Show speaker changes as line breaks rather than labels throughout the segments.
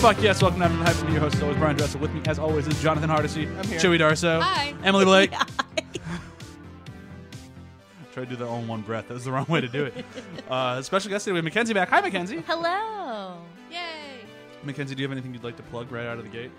Fuck yes, welcome to Hype. I'm your host, as always, Brian Dressel. With me, as always, is Jonathan Hardesty,
I'm here.
CHEWIE Darso,
Hi.
Emily Blake. Try to do that all in one breath. That was the wrong way to do it. Special guest today, we have Mackenzie back. Hi, Mackenzie.
Hello.
Yay!
Mackenzie, do you have anything you'd like to plug right out of the gate?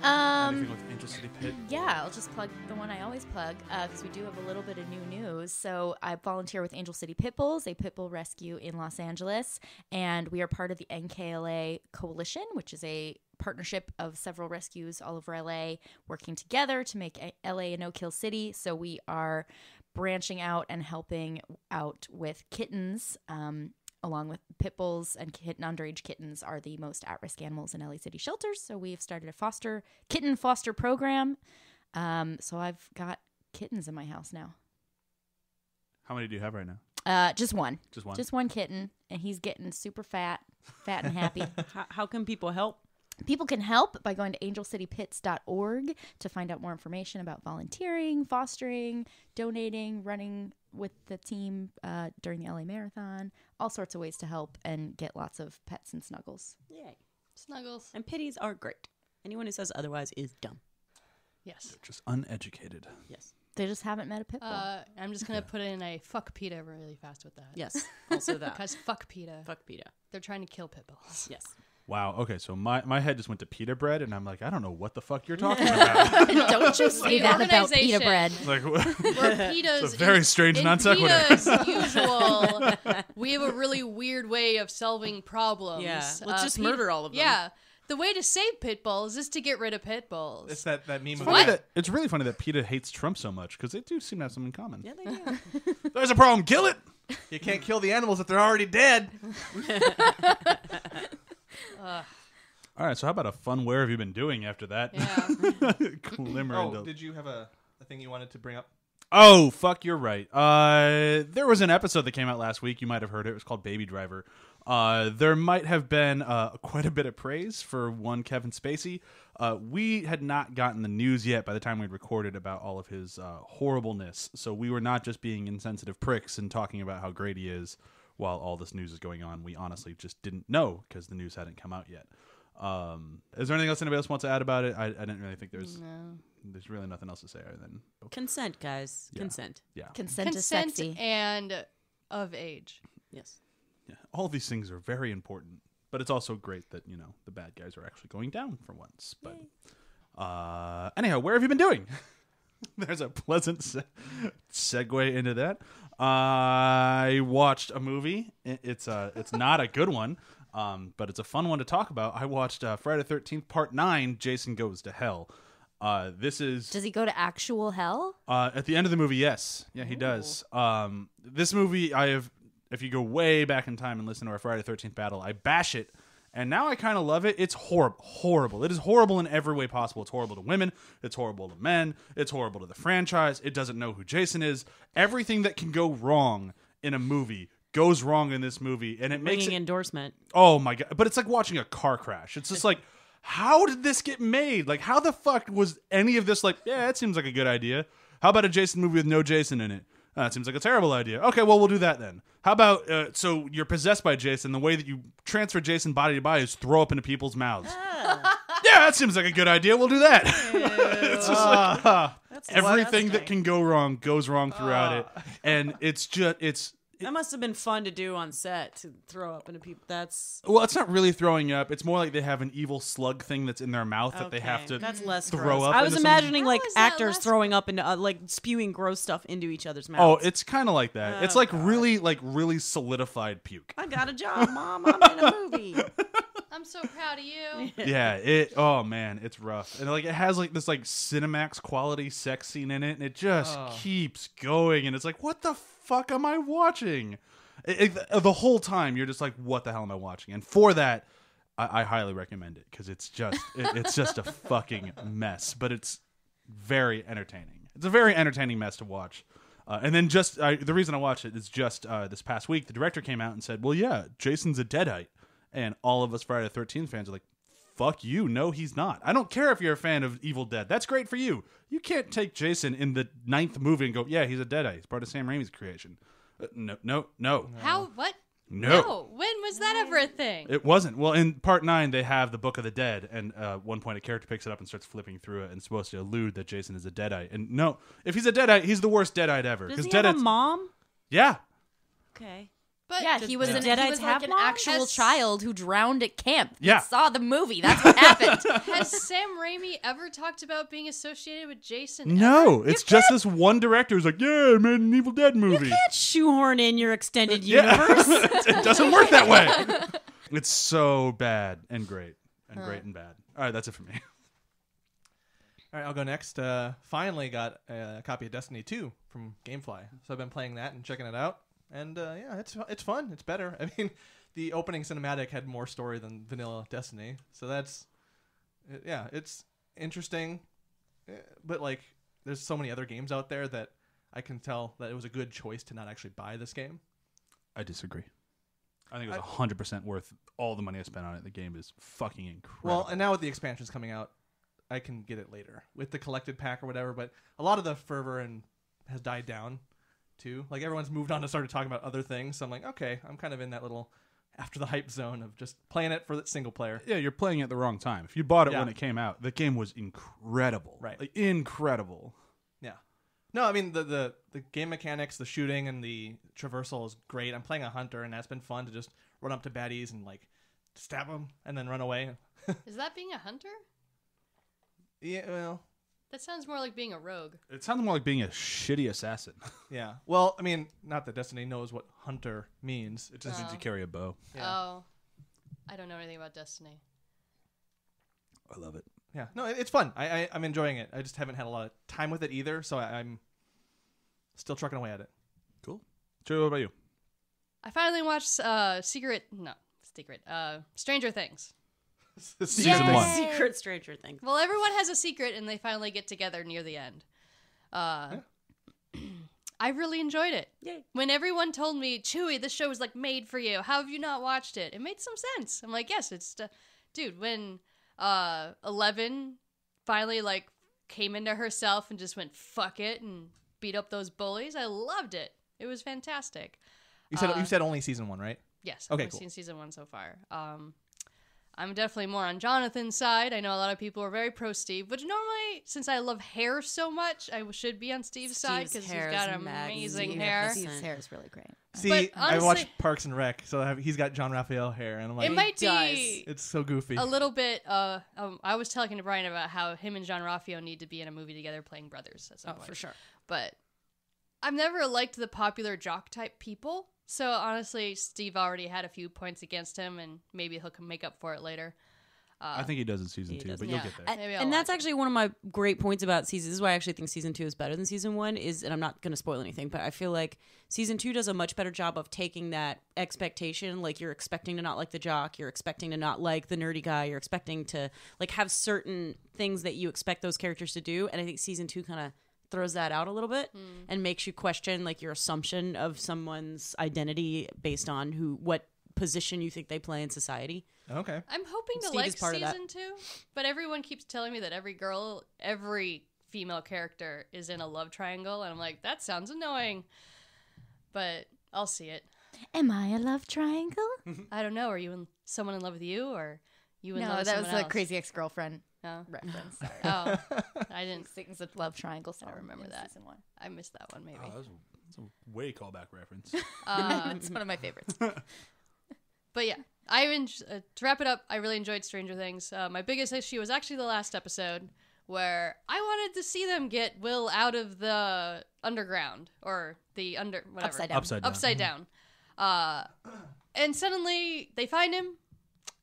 Anything with Angel City Pit?
Yeah, I'll just plug the one I always plug because we do have a little bit of new news. So I volunteer with Angel City Pit Bulls, a pit bull rescue in Los Angeles, and we are part of the NKLA Coalition, which is a partnership of several rescues all over LA working together to make LA a no-kill city. So we are branching out and helping out with kittens, along with pit bulls and underage kittens are the most at-risk animals in LA City shelters. So we've started a kitten foster program. So I've got kittens in my house now.
How many do you have right now?
Just one.
Just one?
Just one kitten, and he's getting super fat and happy.
How can people help?
People can help by going to angelcitypits.org to find out more information about volunteering, fostering, donating, running with the team during the LA Marathon. All sorts of ways to help and get lots of pets and snuggles.
Yay.
Snuggles.
And pitties are great. Anyone who says otherwise is dumb.
Yes.
They're just uneducated.
Yes.
They just haven't met a pit bull.
I'm just going to put in a fuck PETA really fast with that.
Yes. Also that.
Because fuck PETA.
Fuck PETA.
They're trying to kill pit bulls.
Yes.
Wow, okay, so my head just went to pita bread, and I'm like, I don't know what the fuck you're talking about.
Don't you say that about pita bread.
Like,
Where PETA's...
It's a very strange
in
non sequitur.
PETA's usual, we have a really weird way of solving problems.
Yeah. Let's just murder all of them.
Yeah. The way to save pit bulls is to get rid of pit bulls.
It's that meme of
Funny that, it's really funny that PETA hates Trump so much, because they do seem to have something in common.
Yeah, they do.
There's a problem, kill it!
you can't kill the animals if they're already dead.
All right, so how about a fun where have you been doing after that?
Yeah.
Glimmer.
Oh,
into-
did you have a thing you wanted to bring up?
Oh, fuck, you're right. There was an episode that came out last week. You might have heard it. It was called Baby Driver. There might have been quite a bit of praise for one Kevin Spacey. We had not gotten the news yet by the time we'd recorded about all of his horribleness. So we were not just being insensitive pricks and talking about how great he is while all this news is going on. We honestly just didn't know because the news hadn't come out yet. Is there anything else anybody else wants to add about it? I didn't really think there's really nothing else to say other than
Consent, guys.
Yeah.
Consent.
yeah.
Consent is sexy.
and of age.
Yes.
Yeah, all these things are very important, but it's also great that, you know, the bad guys are actually going down for once. But anyhow, where have you been doing? There's a pleasant segue into that. I watched a movie. It's not a good one, but it's a fun one to talk about. I watched Friday the 13th Part 9, Jason Goes to Hell. This is...
Does he go to actual hell?
At the end of the movie, yes. Yeah, he does. This movie, if you go way back in time and listen to our Friday the 13th battle, I bash it, and now I kind of love it. It's horrible. It is horrible in every way possible. It's horrible to women. It's horrible to men. It's horrible to the franchise. It doesn't know who Jason is. Everything that can go wrong in a movie goes wrong in this movie, and it makes
Ringing endorsement.
Oh my god! But it's like watching a car crash. It's just like, how did this get made? Like, how the fuck was any of this like? Yeah, it seems like a good idea. How about a Jason movie with no Jason in it? That seems like a terrible idea. Okay, well, we'll do that then. How about, so you're possessed by Jason. The way that you transfer Jason body to body is throw up into people's mouths. Yeah, that seems like a good idea. We'll do that. It's just like, everything that can go wrong goes wrong throughout it. And it's just,
That must have been fun to do on set, to throw up into people. That's...
well, it's not really throwing up. It's more like they have an evil slug thing that's in their mouth that they have to
That's less
throw
gross.
up
I was
into
imagining like
How is that
actors
less-
throwing up into like spewing gross stuff into each other's
Oh,
mouths.
it's kind of like that. It's like really solidified puke.
I got a job, Mom. I'm in a movie.
I'm so proud of you.
Yeah, oh man, it's rough. And like it has like this like Cinemax quality sex scene in it, and it just keeps going, and it's like, what the fuck am I watching? The whole time you're just like, what the hell am I watching? And for that, I highly recommend it, because it's just it's just a fucking mess, but it's very entertaining. It's a very entertaining mess to watch. And then the reason I watched it is just this past week, the director came out and said, well, yeah, Jason's a Deadite. And all of us Friday the 13th fans are like, fuck you. No, he's not. I don't care if you're a fan of Evil Dead. That's great for you. You can't take Jason in the 9th movie and go, yeah, he's a Deadite. He's part of Sam Raimi's creation. No.
How? What?
No.
When was that ever a thing?
It wasn't. Well, in part 9, they have the Book of the Dead, and at one point a character picks it up and starts flipping through it, and it's supposed to allude that Jason is a Deadite. And no, if he's a Deadite, he's the worst Deadite ever.
Does he
Deadites,
have a mom?
Yeah.
Okay.
But
Yeah, he was,
do
he
Deadites
was
have
like an
moms?
actual child who drowned at camp.
Yeah.
You saw the movie. That's what happened.
Has Sam Raimi ever talked about being associated with Jason?
No,
ever?
it's just this one director who's like, yeah, I made an Evil Dead movie.
Can't shoehorn in your extended
Yeah.
universe.
It doesn't work that way. It's so bad and great. And great and bad. All right, that's it for me.
All right, I'll go next. Finally got a copy of Destiny 2 from GameFly. So I've been playing that and checking it out. And yeah, it's fun. It's better. I mean, the opening cinematic had more story than vanilla Destiny. So that's, yeah, it's interesting. But like, there's so many other games out there that I can tell that it was a good choice to not actually buy this game.
I disagree. I think it was 100% worth all the money I spent on it. The game is fucking incredible.
Well, and now with the expansions coming out, I can get it later with the collected pack or whatever. But a lot of the fervor has died down too. Like everyone's moved on to start talking about other things. So I'm like, okay, I'm kind of in that little after the hype zone of just playing it for the single player.
Yeah, you're playing it at the wrong time. If you bought it
Yeah.
when it came out, the game was incredible.
Right.
Like, incredible.
Yeah. No, I mean the game mechanics, the shooting, and the traversal is great. I'm playing a hunter, and that's been fun to just run up to baddies and like stab them and then run away.
Is that being a hunter?
Yeah, well,
That sounds more like being a rogue.
It sounded more like being a shitty assassin.
yeah. Well, I mean, not that Destiny knows what hunter means. It just
Means you carry a bow.
Yeah.
Oh, I don't know anything about Destiny.
I love it.
yeah. No, it's fun. I'm enjoying it. I just haven't had a lot of time with it either, so I'm still trucking away at it.
Cool. Joey, what about you?
I finally watched Stranger Things.
Season 1.
Secret Stranger Things.
Well, everyone has a secret, and they finally get together near the end. I really enjoyed it.
Yay.
When everyone told me, Chewie, this show is like made for you. How have you not watched it? It made some sense. I'm like, yes, it's... dude, when 11 finally like came into herself and just went, fuck it, and beat up those bullies, I loved it. It was fantastic.
You said only season 1, right?
Yes,
Okay,
I've
cool.
seen season 1 so far. I'm definitely more on Jonathan's side. I know a lot of people are very pro Steve, which normally, since I love hair so much, I should be on Steve's side because he's
hair
got
is
amazing
magnificent.
hair.
Steve's hair is really great.
See,
But
I
honestly-
watched Parks and Rec, so he's got John Raphael hair, and I'm like,
It might
does.
be
it's so goofy.
a little bit. I was talking to Brian about how him and John Ralphio need to be in a movie together playing brothers at some point.
For sure.
But I've never liked the popular jock type people. So honestly, Steve already had a few points against him, and maybe he'll make up for it later.
I think he does in season 2,
does.
but
Yeah.
you'll get there.
Maybe I'll
And that's
watch it.
actually one of my great points about season. This is why I actually think season 2 is better than season 1. And I'm not going to spoil anything, but I feel like season 2 does a much better job of taking that expectation. Like you're expecting to not like the jock, you're expecting to not like the nerdy guy, you're expecting to like have certain things that you expect those characters to do. And I think season 2 kind of throws that out a little bit and makes you question like your assumption of someone's identity based on what position you think they play in society.
Okay.
I'm hoping to
Steve
like
is part of that.
season 2, but everyone keeps telling me that every female character is in a love triangle, and I'm like, that sounds annoying. But I'll see it.
Am I a love triangle?
I don't know. Are you someone in love with you, or you in love
No,
with
that was
someone
the
else?
Crazy Ex-Girlfriend
No.
reference. Sorry.
Oh, I didn't.
Sings a love triangle song.
I remember
in
that.
Season 1.
I missed that one. Maybe.
That's a way callback reference.
It's one of my favorites.
But yeah, to wrap it up, I really enjoyed Stranger Things. My biggest issue was actually the last episode, where I wanted to see them get Will out of the underground or the whatever
Upside down.
Upside down.
and suddenly they find him,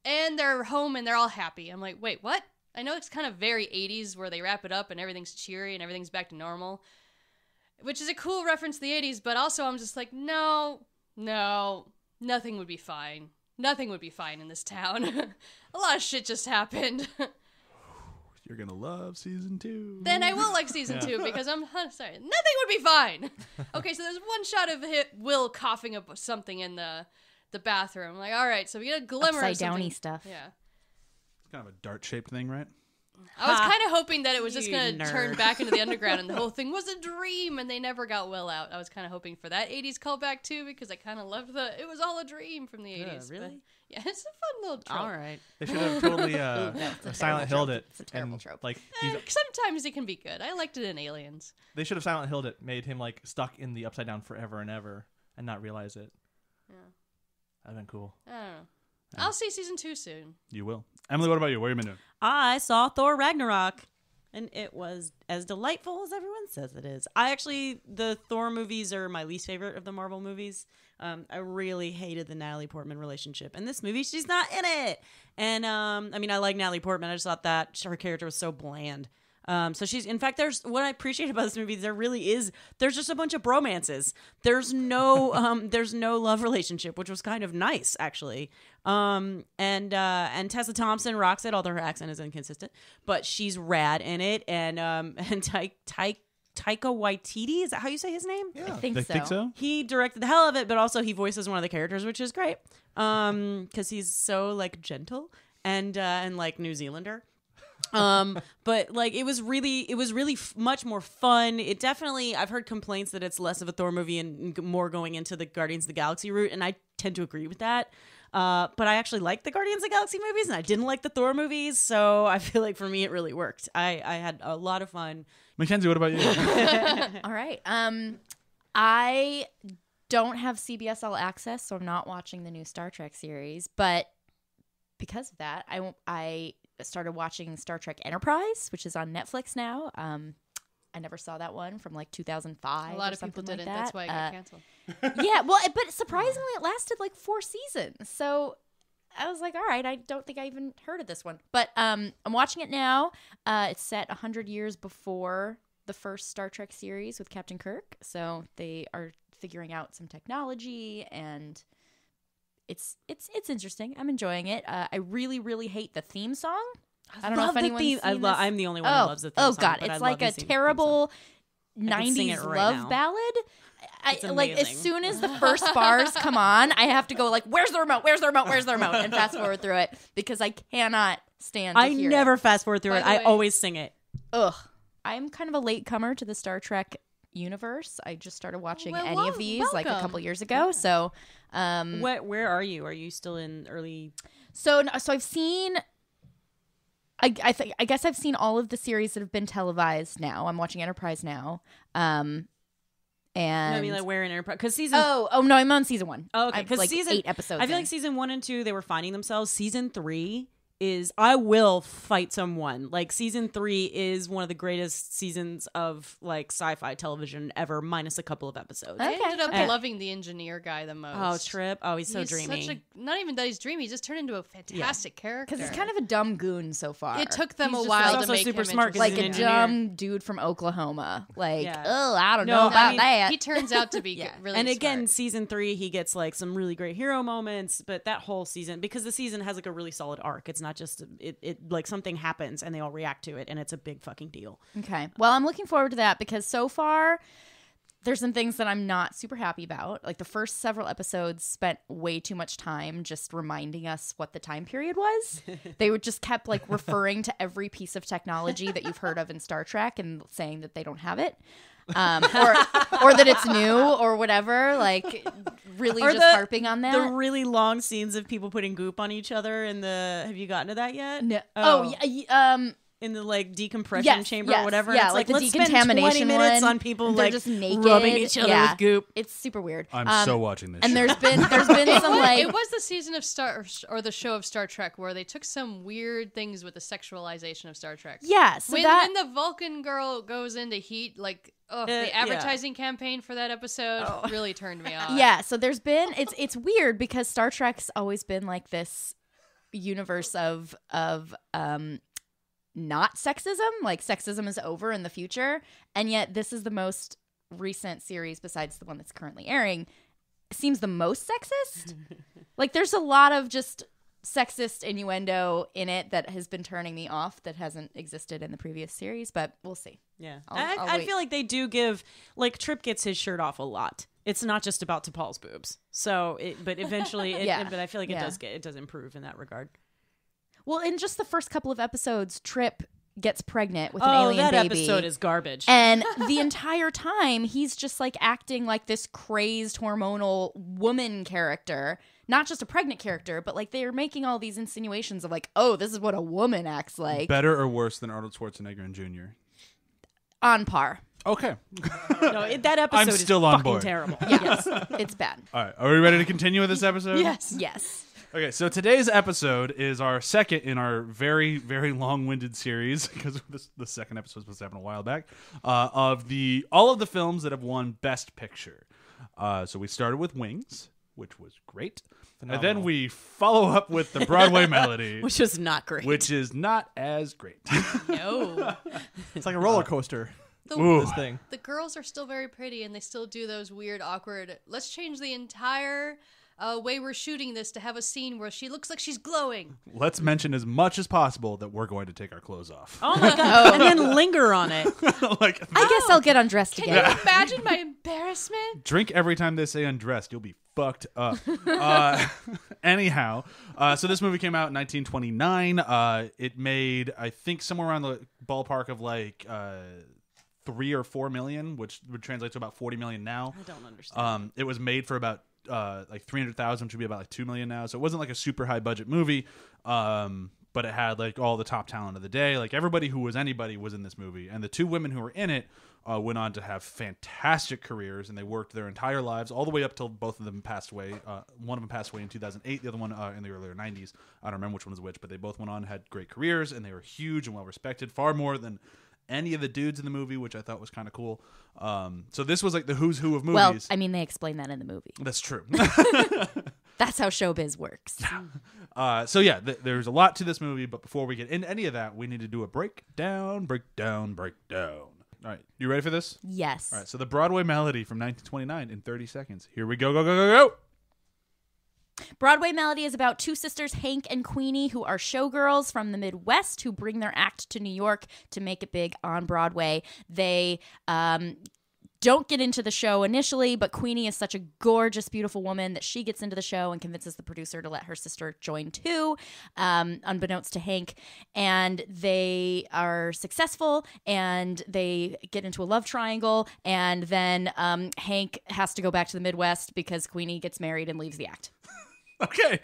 and they're home and they're all happy. I'm like, wait, what? I know it's kind of very 80s where they wrap it up and everything's cheery and everything's back to normal, which is a cool reference to the 80s, but also I'm just like, no, nothing would be fine. Nothing would be fine in this town. A lot of shit just happened.
You're going to love season 2.
Then I will like season 2 because I'm sorry. Nothing would be fine. Okay, so there's one shot of Will coughing up something in the bathroom. I'm like, all right, so we get a glimmer
Upside
of something.
downy stuff.
Yeah.
It's kind of a dart-shaped thing, right?
I was kind of hoping that it was just
You
going to
nerd.
turn back into the underground and the whole thing was a dream and they never got Will out. I was kind of hoping for that 80s callback too because I kind of loved it was all a dream from the 80s.
really?
But, yeah, it's a fun little trope.
All right.
They should have totally
that's a
Silent
terrible
Hilled
trope.
it.
It's a terrible
and,
trope.
Like
Sometimes it can be good. I liked it in Aliens.
they should have Silent Hilled it, made him like stuck in the Upside Down forever and ever, and not realize it.
Yeah.
That'd been cool.
I don't know. I'll see season 2 soon.
You will. Emily, what about you? What have you been doing?
I saw Thor Ragnarok, and it was as delightful as everyone says it is. The Thor movies are my least favorite of the Marvel movies. I really hated the Natalie Portman relationship. And this movie, she's not in it. And, I mean, I like Natalie Portman. I just thought that her character was so bland. So she's, in fact, what I appreciate about this movie, there's just a bunch of bromances. There's no love relationship, which was kind of nice, actually. And Tessa Thompson rocks it, although her accent is inconsistent, but she's rad in it. And Taika Waititi, is that how you say his name?
I think
They
so.
think so?
He directed the hell of it, but also he voices one of the characters, which is great. Because he's so like gentle and like New Zealander. But like it was really much more fun. It definitely, I've heard complaints that it's less of a Thor movie and more going into the Guardians of the Galaxy route, and I tend to agree with that. But I actually like the Guardians of the Galaxy movies, and I didn't like the Thor movies, so I feel like for me it really worked. I had a lot of fun.
Mackenzie, what about you?
All right. I don't have CBS All Access, so I'm not watching the new Star Trek series. But because of that, I started watching Star Trek Enterprise, which is on Netflix now. I never saw that one from like 2005.
A lot
or
of people
something
didn't.
like
That's why it got canceled.
Yeah, well, but surprisingly, it lasted like 4 seasons. So I was like, all right, I don't think I even heard of this one. But I'm watching it now. It's set 100 years before the first Star Trek series with Captain Kirk. So they are figuring out some technology, and it's interesting. I'm enjoying it. I really, really hate the theme song. I don't know if anyone's seen this.
I'm the only one who loves the theme
Oh
song,
God,
but I
it's
love
like
the
a
theme
terrible
I could sing it
90s
right
love
now.
ballad.
It's
Like as
amazing.
soon as the first bars come on, I have to go like, "Where's the remote? Where's the remote? Where's the remote?" and fast forward through it because I cannot stand. To
I
hear
never
It.
fast forward through
By
it.
the
I
way-
always sing it.
Ugh. I'm kind of a late comer to the Star Trek universe. I just started watching
Well,
any of these like a
welcome.
couple years ago. So,
Where are you? Are you still in early?
so I've seen. I guess I've seen all of the series that have been televised now. I'm watching Enterprise now. And
I mean, like where in Enterprise? Because season.
oh no, I'm on season 1.
Oh, okay,
I've,
because
like
season
8 episodes.
I feel
in.
like season 1 and 2 they were finding themselves. Season 3 is I will fight someone. Like season 3 is one of the greatest seasons of like sci-fi television ever, minus a couple of episodes.
Okay.
I ended up
okay.
loving the engineer guy the most.
Oh, Trip! Oh, he's so
He's
dreamy.
such not even that he's dreamy. He just turned into a fantastic character.
Because he's kind of a dumb goon so far.
It took them
He's
a
just
while
also
to make
super
him
smart 'cause
like
he's
a
an engineer.
dumb dude from Oklahoma. Like,
Yeah.
oh, I don't
No,
know
I
about
mean,
that.
He turns out to be
Yeah.
really
and again,
smart.
season 3, he gets like some really great hero moments, but that whole season, because the season has like a really solid arc. It's not just it like something happens and they all react to it, and it's a big fucking deal.
Okay. Well, I'm looking forward to that because so far there's some things that I'm not super happy about. Like the first several episodes spent way too much time just reminding us what the time period was. They would just kept like referring to every piece of technology that you've heard of in Star Trek and saying that they don't have it. Or that it's new or whatever, like really
Or
just harping on that.
The really long scenes of people putting goop on each other in the. Have you gotten to that yet?
No.
Oh.
Yeah.
In the like decompression
Yes,
chamber
yes,
or whatever.
yeah,
It's
like the
let's spend
decontamination
20 minutes
one.
on people
They're
like
just naked.
rubbing each other
Yeah.
with goop.
It's super weird.
I'm so watching this.
And
show.
there's been some like
It was the season of the show of Star Trek where they took some weird things with the sexualization of Star Trek.
yeah. So
when the Vulcan girl goes into heat, like the
yeah.
advertising campaign for that episode really turned me off.
yeah. So there's been it's weird because Star Trek's always been like this universe of not sexism. Like sexism is over in the future, and yet this is the most recent series besides the one that's currently airing. Seems the most sexist. Like there's a lot of just sexist innuendo in it that has been turning me off that hasn't existed in the previous series, but we'll see.
Yeah,
I'll
I
wait.
feel like they do give like Trip gets his shirt off a lot. It's not just about T'Pol's boobs. So, but eventually,
Yeah.
but I feel like
Yeah.
it does improve in that regard.
Well, in just the first couple of episodes, Trip gets pregnant with an alien
that
baby.
episode is garbage.
And the entire time, he's just like acting like this crazed hormonal woman character, not just a pregnant character, but like they're making all these insinuations of like, oh, this is what a woman acts like.
Better or worse than Arnold Schwarzenegger and Jr.?
On par.
Okay.
That episode
I'm still on
fucking
board.
terrible.
Yes, it's bad.
All right. Are we ready to continue with this episode?
Yes.
Okay, so today's episode is our second in our very, very long-winded series, because the second episode was supposed to happen a while back, of all of the films that have won Best Picture. So we started with Wings, which was great.
Phenomenal.
And then we follow up with the Broadway Melody,
Which was not great.
which is not as great.
no.
It's like a roller coaster.
Ooh.
This thing.
The girls are still very pretty, and they still do those weird, awkward. Let's change the entire way we're shooting this to have a scene where she looks like she's glowing.
Let's mention as much as possible that we're going to take our clothes off.
Oh my god. And then linger on it.
Like,
I guess I'll get undressed
Can
again.
you imagine my embarrassment?
drink every time they say undressed. You'll be fucked up. Anyhow, so this movie came out in 1929. It made, I think, somewhere around the ballpark of like 3 or 4 million, which would translate to about 40 million now.
I don't understand.
It was made for about like 300,000, which would be about like 2 million now. So it wasn't like a super high budget movie. But it had like all the top talent of the day. Like everybody who was anybody was in this movie. And the two women who were in it went on to have fantastic careers, and they worked their entire lives all the way up till both of them passed away. One of them passed away in 2008, the other one in the earlier 90s. I don't remember which one was which, but they both went on, had great careers, and they were huge and well respected, far more than any of the dudes in the movie, which I thought was kind of cool. So this was like the who's who of movies.
Well, I mean, they explain that in the movie.
That's true.
That's how showbiz works.
So yeah, there's a lot to this movie, but before we get into any of that, we need to do a breakdown. All right, you ready for this?
Yes.
All right, so the Broadway Melody from 1929 in 30 seconds. Here we go, go, go, go, go.
Broadway Melody is about two sisters, Hank and Queenie, who are showgirls from the Midwest who bring their act to New York to make it big on Broadway. They don't get into the show initially, but Queenie is such a gorgeous, beautiful woman that she gets into the show and convinces the producer to let her sister join too, unbeknownst to Hank. And they are successful, and they get into a love triangle, and then Hank has to go back to the Midwest because Queenie gets married and leaves the act.
Okay.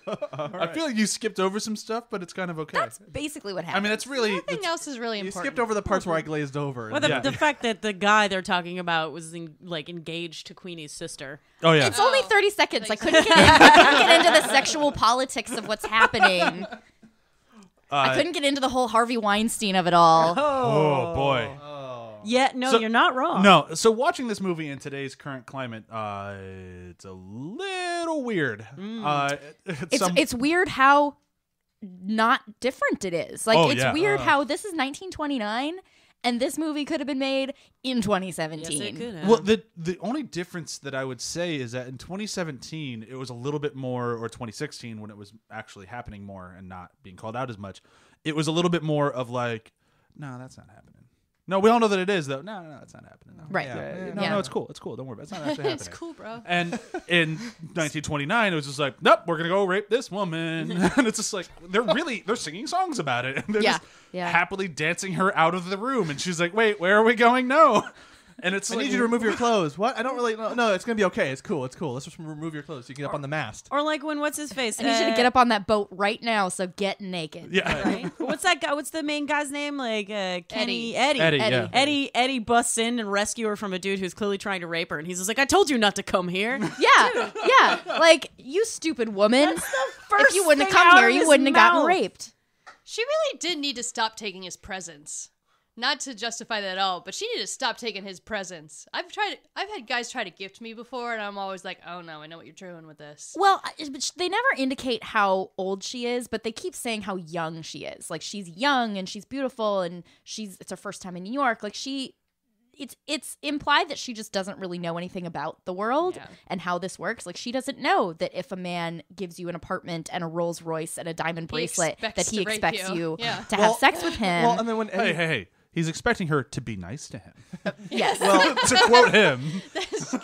I feel like you skipped over some stuff, but it's kind of okay.
That's basically what happened.
I mean, that's really...
Nothing else is really
You
important.
skipped over the parts where I glazed over.
Well, the fact that the guy they're talking about was engaged to Queenie's sister.
Oh, yeah.
It's only 30 seconds. I couldn't get into the sexual politics of what's happening. I couldn't get into the whole Harvey Weinstein of it all.
Oh, boy.
Yeah, no,
So-
you're not wrong.
No, so watching this movie in today's current climate, it's a little weird.
It's weird how not different it is. Like,
Oh,
it's
yeah.
weird how this is 1929 and this movie could have been made in 2017.
Yes, it could have.
Well, the only difference that I would say is that in 2017, it was a little bit more, or 2016, when it was actually happening more and not being called out as much, it was a little bit more of like, no, that's not happening. No, we all know that it is, though. No, that's not happening. No.
Right.
No, it's cool. It's cool. Don't worry about it. It's not actually happening.
It's cool, bro.
And in 1929, it was just like, nope, we're gonna go rape this woman, and it's just like they're singing songs about it, and they're just happily dancing her out of the room, and she's like, wait, where are we going? No, and it's
I
like,
need you to remove your clothes. What? I don't really know. No, it's going to be okay. It's cool. It's cool. Let's just remove your clothes so you can get up on the mast.
Or like when what's his face?
I need you to get up on that boat right now, so get naked.
Yeah.
Right? What's that guy? What's the main guy's name? Like Kenny Eddie.
Yeah.
Eddie busts in and rescue her from a dude who's clearly trying to rape her, and he's just like, "I told you not to come here."
Yeah. Like, you stupid woman.
First
If you wouldn't have
thing
come
out
here,
of
you
his
wouldn't have gotten
mouth.
raped.
She really did need to stop taking his presents. Not to justify that at all, but she needed to stop taking his presents. I've had guys try to gift me before, and I'm always like, oh no, I know what you're doing with this.
Well, they never indicate how old she is, but they keep saying how young she is. Like, she's young and she's beautiful, and it's her first time in New York. Like, it's implied that she just doesn't really know anything about the world and how this works. Like, she doesn't know that if a man gives you an apartment and a Rolls Royce and a diamond bracelet, that he expects you to have sex with him.
Well, and then when
Hey. He's expecting her to be nice to him.
Yes.
Well, to quote him.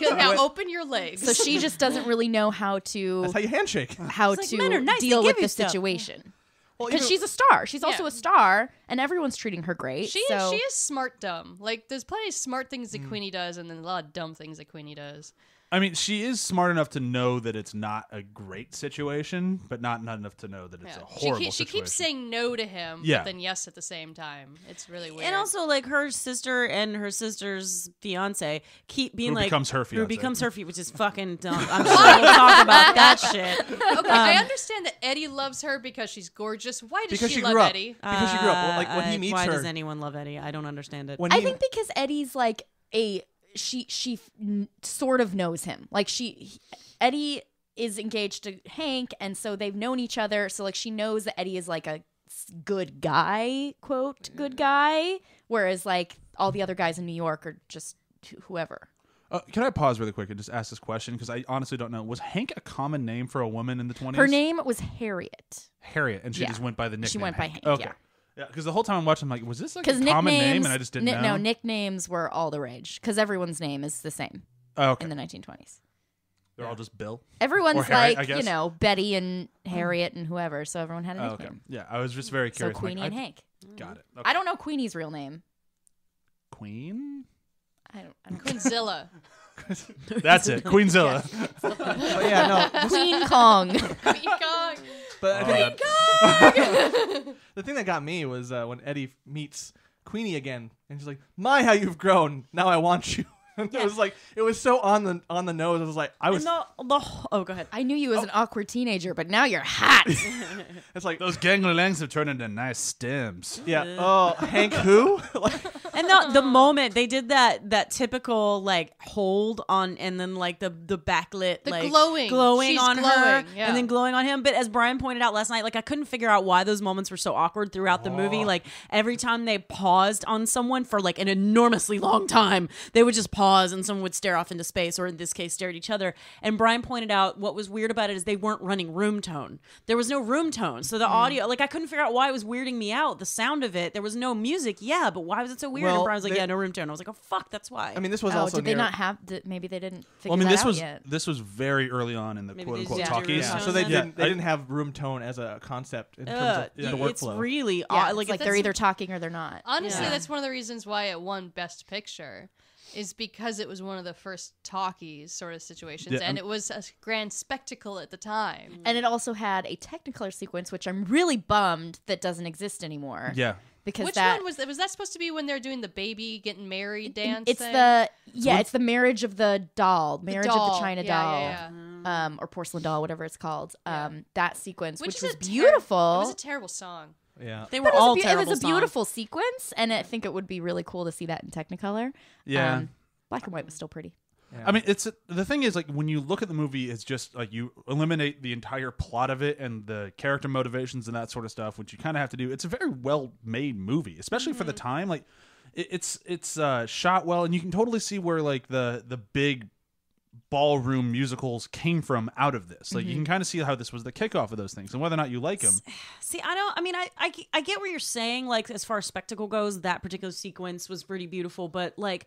Now open your legs.
So she just doesn't really know how to
that's how you handshake.
how
It's like,
to
men are nice, they
deal
give
with
you
the
stuff.
situation.
Well,
Because
even-
she's a star. She's also
Yeah.
a star, and everyone's treating her great.
She
so.
is smart dumb. Like there's plenty of smart things that Queenie does, and then a lot of dumb things that Queenie does.
I mean, she is smart enough to know that it's not a great situation, but not enough to know that it's a horrible
She
situation.
keeps saying no to him,
Yeah.
but then yes at the same time. It's really weird.
And also, like, her sister and her sister's fiance keep being
Who
like,
becomes her
Who
fiance.
becomes her fiance, which is fucking dumb. I'm sure we'll talk about that shit.
okay, I understand that Eddie loves her because she's gorgeous. Why does
because
she
she
love
grew up.
Eddie?
Because she grew up. Well, like when he meets
why
her.
does anyone love Eddie? I don't understand it.
When
I
he-
think because Eddie's like she sort of knows him. Like Eddie is engaged to Hank, and so they've known each other. So like she knows that Eddie is like a good guy, quote good guy, whereas like all the other guys in New York are just whoever.
Can I pause really quick and just ask this question? Because I honestly don't know. Was Hank a common name for a woman in the 20s?
Her name was Harriet.
Harriet, and she
Yeah.
just went by the nickname.
She went by Hank,
Okay.
yeah.
Yeah, because the whole time I'm watching, I'm like, was this like a
Because
common
nicknames,
name, and I just didn't know?
No, nicknames were all the rage because everyone's name is the same
Oh, okay.
in the 1920s.
They're all just Bill.
Everyone's
Harriet, I
like,
guess.
Betty and Harriet and whoever, so everyone had a
Oh,
nickname.
okay. Yeah, I was just very
So
curious.
Queenie
like,
and Hank.
Got it.
I don't know Queenie's real name.
Queen?
I don't
Queenzilla.
That's it. Queenzilla.
But yeah, no.
Queen Kong.
Queen Kong.
But I think
that-
the thing that got me was when Eddie meets Queenie again, and she's like, "My, how you've grown! Now I want you." And it was like it was so on the nose. I was like, I was.
Oh, go ahead.
I knew you as an awkward teenager, but now you're hot.
It's like
Those gangly legs have turned into nice stems.
yeah. Oh, Hank who? Like,
And the moment they did that typical like hold on, and then like the backlit,
The
like
glowing. She's
on her,
glowing, yeah.
and then glowing on him. But as Brian pointed out last night, like I couldn't figure out why those moments were so awkward throughout the movie. Like every time they paused on someone for like an enormously long time, they would just pause and someone would stare off into space, or in this case, stare at each other. And Brian pointed out what was weird about it is they weren't running room tone. There was no room tone, so the audio, like I couldn't figure out why it was weirding me out. The sound of it, there was no music, yeah, but why was it so weird?
Well,
and Brian was like,
they-
yeah, no room tone. I was like, oh fuck, that's why.
I mean, this was
Oh,
also
did they
near-
not have? Maybe they didn't figure
Well, I mean,
that
this
out
was
yet.
this was very early on in the
Maybe
quote
they
unquote
just didn't do
talkies.
room
Yeah,
tone
so they
then?
didn't. They
I-
didn't have room tone as a concept in terms of the
it's
workflow.
really
Yeah,
odd.
it's
Like,
like
if
they're
that's-
either talking or they're not.
Honestly,
Yeah.
that's one of the reasons why it won Best Picture, is because it was one of the first talkies sort of situations,
Yeah,
and it was a grand spectacle at the time.
And it also had a Technicolor sequence, which I'm really bummed that doesn't exist anymore.
Yeah.
because
Which
that
one was that? Was that supposed to be when they're doing the baby getting married dance?
it's
thing?
it's the marriage of the doll, marriage of
doll.
the China
Yeah,
doll,
yeah,
or porcelain doll, whatever it's called.
Yeah.
That sequence,
Which
which
is
was
a
beautiful.
It was a terrible song.
Yeah.
They were
But
all
it
terrible
was a
songs.
beautiful sequence, and I think it would be really cool to see that in Technicolor.
Yeah.
Black and white was still pretty.
I mean, it's the thing is like when you look at the movie, it's just like you eliminate the entire plot of it and the character motivations and that sort of stuff, which you kind of have to do. It's a very well made movie, especially for the time. Like it's shot well, and you can totally see where like the big ballroom musicals came from out of this. Like you can kind of see how this was the kickoff of those things, and whether or not you like them.
See, I get what you're saying. Like, as far as spectacle goes, that particular sequence was pretty beautiful. But, like,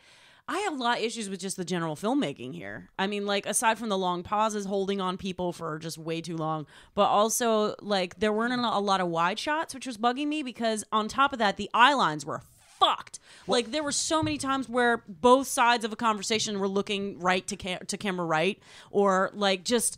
I have a lot of issues with just the general filmmaking here. I mean, like, aside from the long pauses, holding on people for just way too long, but also, like, there weren't a lot of wide shots, which was bugging me because, on top of that, the eye lines were fucked. Like, there were so many times where both sides of a conversation were looking right to camera right, or like just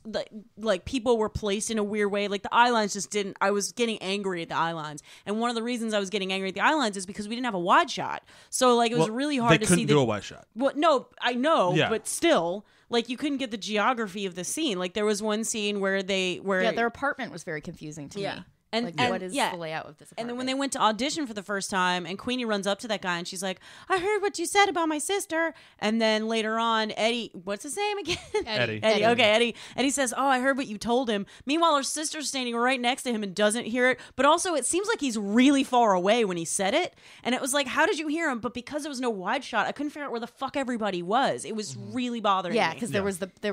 like people were placed in a weird way. Like the eye lines just didn't. I was getting angry at the eye lines, and one of the reasons I was getting angry at the eye lines is because we didn't have a wide shot. So like it was really hard
They
to
couldn't
see
do a wide shot.
Well, no, I know,
Yeah.
but still. Like, you couldn't get the geography of the scene. Like, there was one scene where
Their apartment was very confusing to me.
And,
Like,
and
what is
yeah.
the layout of this apartment?
And then when they went to audition for the first time, and Queenie runs up to that guy and she's like, I heard what you said about my sister. And then later on, Eddie, what's his name again?
Eddie.
Eddie. Okay, Eddie. Eddie says, oh, I heard what you told him. Meanwhile, her sister's standing right next to him and doesn't hear it. But also, it seems like he's really far away when he said it. And it was like, how did you hear him? But because there was no wide shot, I couldn't figure out where the fuck everybody was. It was really bothering me.
Yeah, because there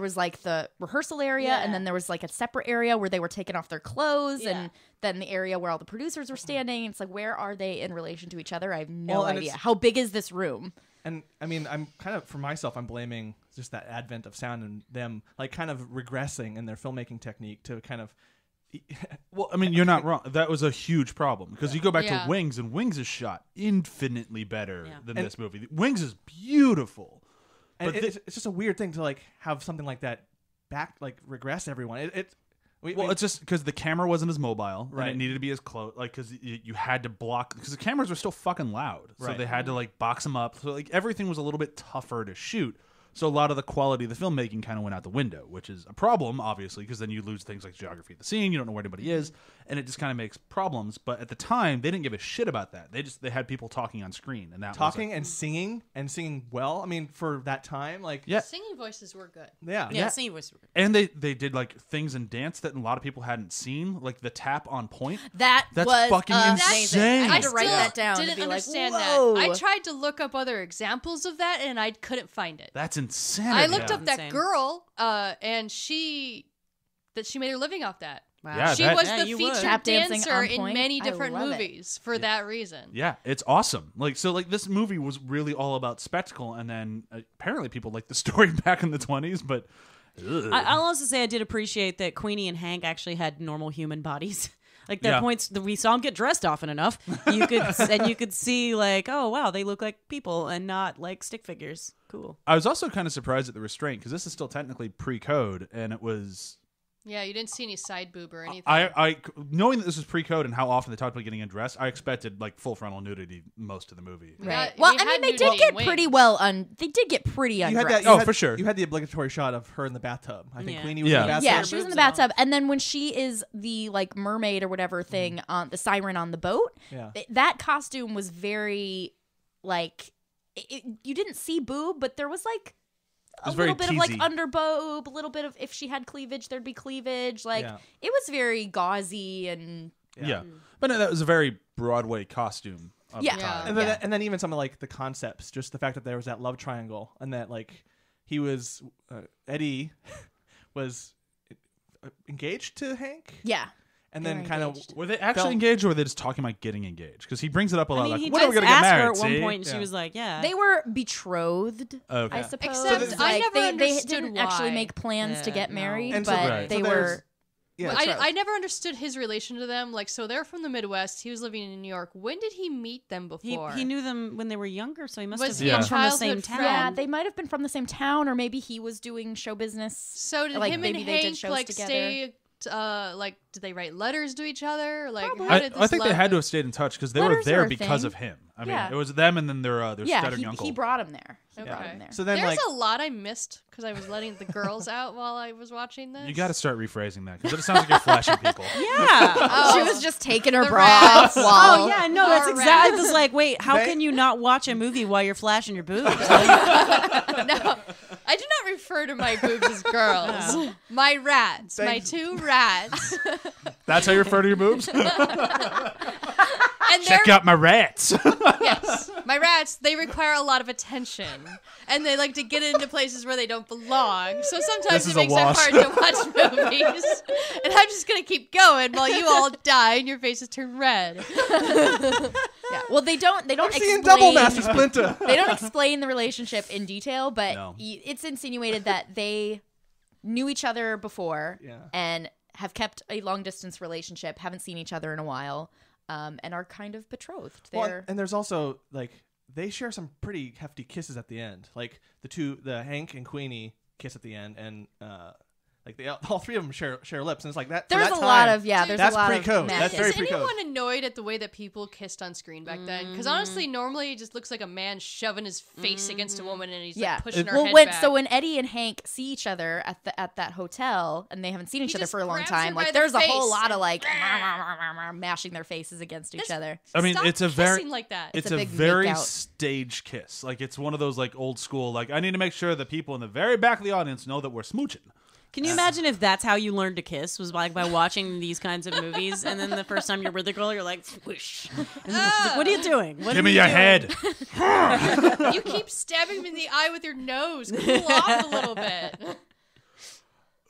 was like the rehearsal area,
Yeah.
and then there was like a separate area where they were taking off their clothes,
Yeah.
and then the area where all the producers were standing. It's like, where are they in relation to each other? I have no
Well, and
idea.
it's-
How big is this room?
And I mean, I'm kind of, for myself, I'm blaming just that advent of sound and them like kind of regressing in their filmmaking technique to kind of
Well, I mean, you're not wrong. That was a huge problem because you go back
Yeah.
to Wings, and Wings is shot infinitely better
Yeah.
than this movie. Wings is beautiful.
And
But
it's just a weird thing to like have something like that regress everyone.
It's just because the camera wasn't as mobile,
Right.
and it needed to be as close, like because you had to block because the cameras were still fucking loud, so
Right.
they had to like box them up. So like everything was a little bit tougher to shoot. So a lot of the quality of the filmmaking kind of went out the window, which is a problem, obviously, because then you lose things like geography of the scene. You don't know where anybody is, and it just kind of makes problems. But at the time, they didn't give a shit about that. They had people talking on screen, and that
talking
was
and singing well. I mean, for that time, like
yeah.
Singing voices were good.
yeah.
Yeah, singing voice.
And they did like things in dance that a lot of people hadn't seen, like the tap on point.
That
That's
was
fucking
amazing.
insane.
I had to write
still
that down.
Didn't
to be
understand
like,
that.
Whoa.
I tried to look up other examples of that, and I couldn't find it.
That's insane.
I looked
Yeah.
up that
Insane.
girl, and she made her living off that.
Wow.
Yeah,
She
that-
was
Yeah,
the
you
featured
would.
Tap dancing
dancer
on
in
point.
many
I
different
love it.
movies for that reason.
Yeah, it's awesome. Like this movie was really all about spectacle, and then apparently people liked the story back in the 20s, but
I'll also say I did appreciate that Queenie and Hank actually had normal human bodies. Like their
Yeah.
points, we saw them get dressed often enough. You could see like, oh wow, they look like people and not like stick figures. Cool.
I was also kind of surprised at the restraint because this is still technically pre-code, and it was.
Yeah, you didn't see any side boob or anything.
I knowing that this is pre-code and how often they talked about getting undressed, I expected like full frontal nudity most of the movie.
Right.
got-
Well,
we
I mean,
had
they
nudity
did get
in
pretty
Wings.
well They did get pretty
You had
undressed.
that.
Oh, for sure.
You had the obligatory shot of her in the bathtub. I think
Yeah.
Queenie was
Yeah.
in the bathtub.
Yeah, she was in
boobs
the
and all.
bathtub, and then when she is the like mermaid or whatever thing on the siren on the boat,
Yeah.
that costume was very like you didn't see boob, but there was like a
was very
little bit of like
teasy.
under boob, a little bit of if she had cleavage, there'd be cleavage. Like
Yeah.
it was very gauzy and
Yeah, but no, that was a very Broadway costume. Of
Yeah.
the
Yeah.
time.
And then,
Yeah.
and then even some of like the concepts, just the fact that there was that love triangle and that like he was Eddie was engaged to Hank,
yeah.
and
They
then
were
kind of
engaged.
Were they actually
Felt-
engaged, or were they just talking about getting engaged? Because he brings it up a lot.
I mean,
like,
he
when are we
just
gonna get
asked
married?
her at one
see?
point, and
Yeah.
she was like, "Yeah."
They were betrothed,
Okay.
I suppose.
Except
So
I
Like,
never
they
understood
didn't actually
why.
make plans to
Yeah,
get
no.
married,
And so-
but
Right.
they
so there's-
were.
yeah. that's right.
I never understood his relation to them. Like, so they're from the Midwest. He was living in New York. When did he meet them before?
he knew them when they were younger, so he must
Was
have
he
come
a
from the
childhood
same town.
friend?
Yeah, they might have been from the same town, or maybe he was doing show business.
So did
Like,
him
maybe
and
they did
Hank
shows
like
together.
stay? Like, did they write letters to each other? Like,
Probably.
how did this
I think they
love-
had to have stayed in touch because they were
Letters are
there
a
because
thing.
of him. I mean,
Yeah.
it was them and then their
Yeah,
stuttering uncle.
he brought him there. He
Okay.
brought him there.
So then
There's
like
a lot I missed because I was letting the girls out while I was watching this.
You got to start rephrasing that because it sounds like you're flashing people.
Yeah.
She was just taking her
The
bra
rats.
off while.
Oh yeah, no, that's
Or
exactly. I
rats.
was like, wait, how
They-
can you not watch a movie while you're flashing your boobs?
No, I do not refer to my boobs as girls. My rats, my two rats,
That's how you refer to your boobs?
and
Check
they're
out my rats.
yes, my rats. They require a lot of attention, and they like to get into places where they don't belong. So sometimes
This
it
is a
makes it
wash.
hard to watch movies. And I'm just gonna keep going while you all die and your faces turn red.
Yeah. Well, they don't
seeing
explain.
Double Master Splinter.
They don't explain the relationship in detail, but
No.
it's insinuated that they knew each other before
Yeah.
and have kept a long distance relationship, haven't seen each other in a while, and are kind of betrothed.
Well,
They're
and there's also like they share some pretty hefty kisses at the end. Like the Hank and Queenie kiss at the end, and like all three of them share lips, and it's like that. for
there's
that
a lot
time,
of there's
That's
a lot
pre-code.
of
That's
matches.
very
Is
pre-code.
anyone annoyed at the way that people kissed on screen back then? Because honestly, normally it just looks like a man shoving his face against a woman and he's
Yeah.
like pushing her
Well,
head back.
so when Eddie and Hank see each other at that hotel and they haven't seen each
He
other
just
for a long
grabs
time,
her by
like
the
there's a whole
face
lot of
and-
like mashing their faces against each other.
I mean,
Stop
it's a very
kissing like that.
it's
a
a
big
very
makeout.
stage kiss. Like it's one of those like old school. Like I need to make sure that people in the very back of the audience know that we're smooching.
Can you imagine if that's how you learned to kiss? Was like by watching these kinds of movies, and then the first time you're with a girl, you're like, swoosh. And it's like, what are you doing? What
Give
are
me
you
your
doing?
head.
You keep stabbing me in the eye with your nose. Cool off a little bit.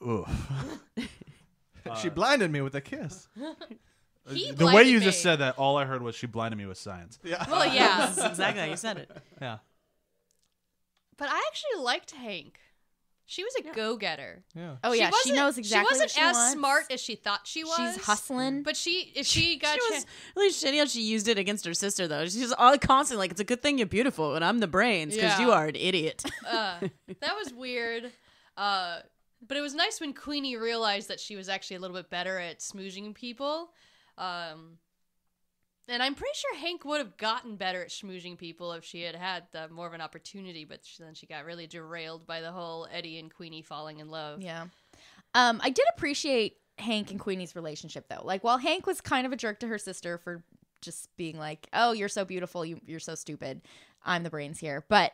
Oof.
She blinded me with a kiss.
He
The way
blinded
you
me.
just said that, all I heard was she blinded me with science.
Yeah.
Well, yeah.
That's exactly how you said it.
Yeah.
But I actually liked Hank. She was a go-getter.
Yeah.
Oh yeah, she knows exactly.
She wasn't
what she
as
wants.
smart as she thought she was.
She's hustling.
But if she got
She was really shitty how she used it against her sister, though. She's all constantly like, "It's a good thing you're beautiful, and I'm the brains because you are an idiot."
that was weird. But it was nice when Queenie realized that she was actually a little bit better at smooching people. And I'm pretty sure Hank would have gotten better at schmoozing people if she had had more of an opportunity, but then she got really derailed by the whole Eddie and Queenie falling in love.
Yeah. I did appreciate Hank and Queenie's relationship, though. Like, while Hank was kind of a jerk to her sister for just being like, oh, you're so beautiful, you're so stupid, I'm the brains here. But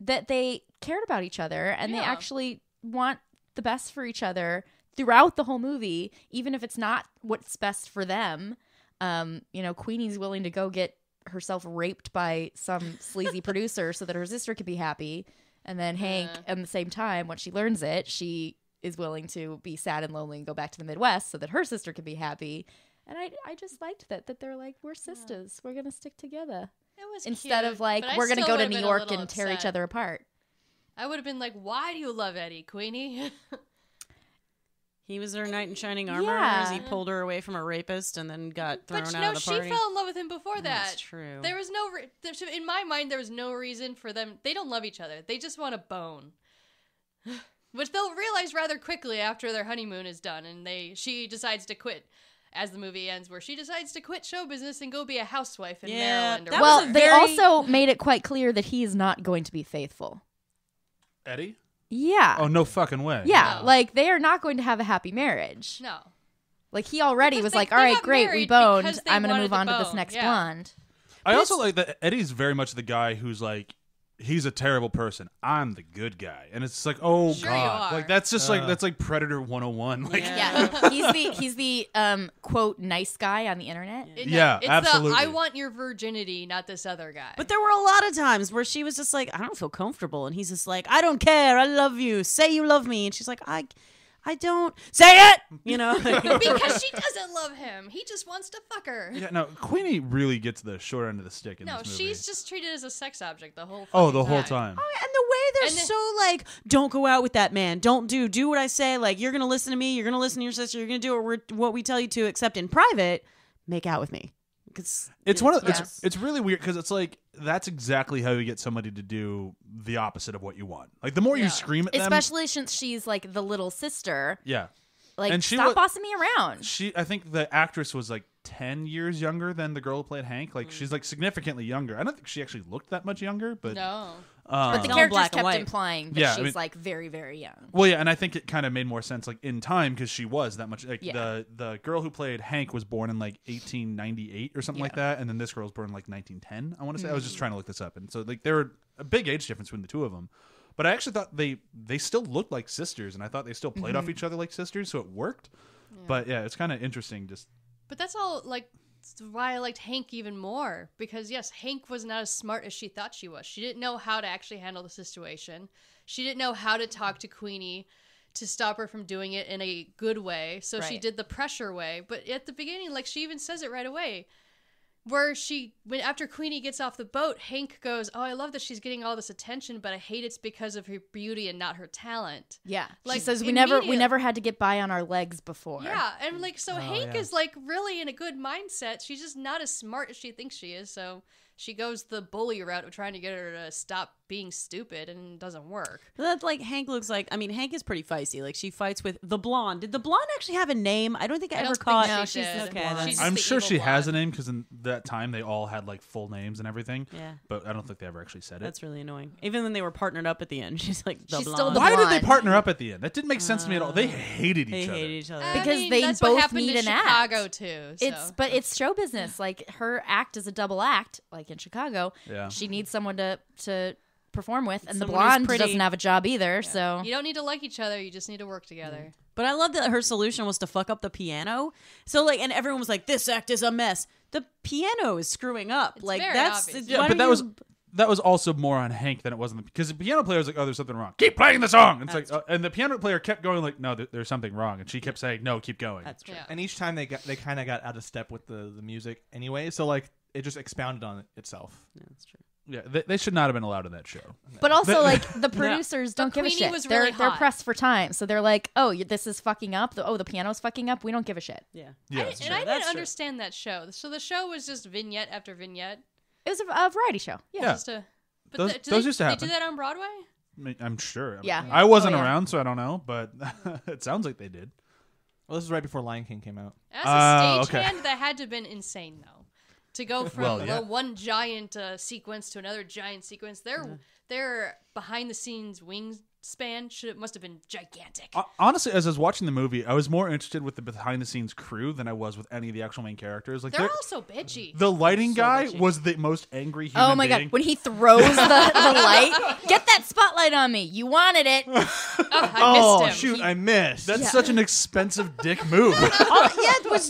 that they cared about each other, and they actually want the best for each other throughout the whole movie, even if it's not what's best for them. Queenie's willing to go get herself raped by some sleazy producer so that her sister could be happy. And then Hank, at the same time, when she learns it, she is willing to be sad and lonely and go back to the Midwest so that her sister could be happy. And I just liked that they're like, we're sisters. We're going to stick together.
It was
instead
cute,
of like,
but I
we're going to
still
go to
would've
New
been a
York
little
and tear each
upset.
other apart.
I would have been like, why do you love Eddie, Queenie?
He was her knight in shining armor.
Yeah.
He pulled her away from a rapist and then got thrown
But
out
no,
of the
she
party.
fell in love with him before that.
That's true.
There was no, in my mind, there was no reason for them. They don't love each other. They just want a bone, which they'll realize rather quickly after their honeymoon is done, and she decides to quit. As the movie ends, where she decides to quit show business and go be a housewife in Maryland.
that
Well,
was
they
very-
also made it quite clear that he is not going to be faithful.
Eddie?
Yeah.
Oh, no fucking way.
Yeah,
No.
like they are not going to have a happy marriage.
No.
Like he already
Because
was
they-
like,
they
all right,
got
great, we
married
boned.
because they
I'm going to
wanted
move
to
on to this
bone.
next
Yeah.
blonde.
I also like that Eddie's very much the guy who's like, he's a terrible person. I'm the good guy. And it's like, oh,
Sure you
God.
are.
Like, that's just that's like Predator 101. Like,
Yeah, he's the quote nice guy on the internet.
Yeah,
it's
absolutely.
I want your virginity, not this other guy.
But there were a lot of times where she was just like, I don't feel comfortable. And he's just like, I don't care. I love you. Say you love me. And she's like, I don't. Say it! You know?
because she doesn't love him. He just wants to fuck her.
yeah, no, Queenie really gets the short end of the stick in
No,
this movie.
she's just treated as a sex object the whole
Oh,
fucking
the whole time.
And the way they're
And then-
so like, don't go out with that man. Don't do what I say. Like, you're going to listen to me. You're going to listen to your sister. You're going to do what we tell you to, except in private, make out with me.
It's one of
Yes.
it's really weird because it's like that's exactly how you get somebody to do the opposite of what you want. Like the more you scream at them,
Especially since she's like the little sister.
yeah.
Like,
And she
stop
wa-
bossing me around.
I think the actress was like 10 years younger than the girl who played Hank. Like she's like significantly younger. I don't think she actually looked that much younger, but
No.
But the
It's all
characters
black and
kept
white.
implying that
Yeah, I
she's
mean-
like very, very young.
well, yeah, and I think it kind of made more sense like in time because she was that much. Like
Yeah.
the girl who played Hank was born in like 1898 or something like that, and then this girl was born in like 1910. I want to say. I was just trying to look this up, and so like there were a big age difference between the two of them. But I actually thought they still looked like sisters, and I thought they still played off each other like sisters, so it worked. But yeah, it's kind of interesting. Just
But that's all, like, why I liked Hank even more. Because, yes, Hank was not as smart as she thought she was. She didn't know how to actually handle the situation. She didn't know how to talk to Queenie to stop her from doing it in a good way. So she
Right.
did the pressure way. But at the beginning, like, she even says it right away. Where after Queenie gets off the boat, Hank goes, oh, I love that she's getting all this attention, but I hate it's because of her beauty and not her talent.
Yeah.
Like,
She says we never
immediate-
had to get by on our legs before.
Yeah, and like so Hank
yeah.
is like really in a good mindset. She's just not as smart as she thinks she is, so she goes the bully route of trying to get her to stop being stupid, and it doesn't work.
But that's like Hank looks like. I mean, Hank is pretty feisty. Like she fights with the blonde. Did the blonde actually have a name? I don't think I,
I
ever
don't think
caught.
she
No, she's
did.
just
okay.
blonde.
Then.
She's just
I'm
the
sure
evil
she has a
blonde.
name because in that time they all had like full names and everything.
Yeah.
But I don't think they ever actually said it.
That's really annoying. Even when they were partnered up at the end, she's like the
She's
blonde.
still the
Why did they
blonde.
partner up at the end? That didn't make sense to me at all. They hated
They
each other.
hated each other.
I
Because
mean,
they
that's
both
what happened
need
in
an
Chicago
act.
too.
But it's show business. Like her act is a double act, like in Chicago.
Yeah.
She needs someone to perform with, and the
Someone who's
blonde
pretty.
doesn't have a job either. So
you don't need to like each other. You just need to work together.
But I love that her solution was to fuck up the piano. So like, and everyone was like, "This act is a mess." The piano is screwing up.
It's
like
very
that's
obvious.
Yeah,
why
but
don't
that was also more on Hank than it was on because the piano player was like, "Oh, there's something wrong. Keep playing the song." And it's like, and the piano player kept going like, "No, there's something wrong," and she kept saying, "No, keep going."
That's true.
Yeah.
And each time they kind of got out of step with the music anyway, so like it just expounded on itself.
Yeah, that's true.
Yeah, they should not have been allowed in that show.
But also, like, the producers don't give a
Queenie
shit.
was
They're
really hot.
pressed for time, so they're like, "Oh, this is fucking up. The piano's fucking up. We don't give a shit."
Yeah.
Yeah,
I
it's
didn't
That's true.
understand that show. So the show was just vignette after vignette.
It was a variety show. Yeah.
Yeah.
Just to, but
Those used to
They
happen.
do that on Broadway?
I'm sure.
Yeah.
I wasn't
Oh, yeah.
around, so I don't know, but it sounds like they did.
Well, this is right before Lion King came out.
As
Oh,
a
okay.
stagehand, that had to have been insane, though. To go from
Well, yeah.
one giant sequence to another giant sequence, their behind-the-scenes wingspan must have been gigantic.
Honestly, as I was watching the movie, I was more interested with the behind-the-scenes crew than I was with any of the actual main characters. Like
They're all so bitchy.
the lighting guy
bitchy.
was the most angry human
Oh my
being.
god! When he throws the light, get that spotlight on me. You wanted it.
I missed him.
Shoot, I missed.
That's such an expensive dick move.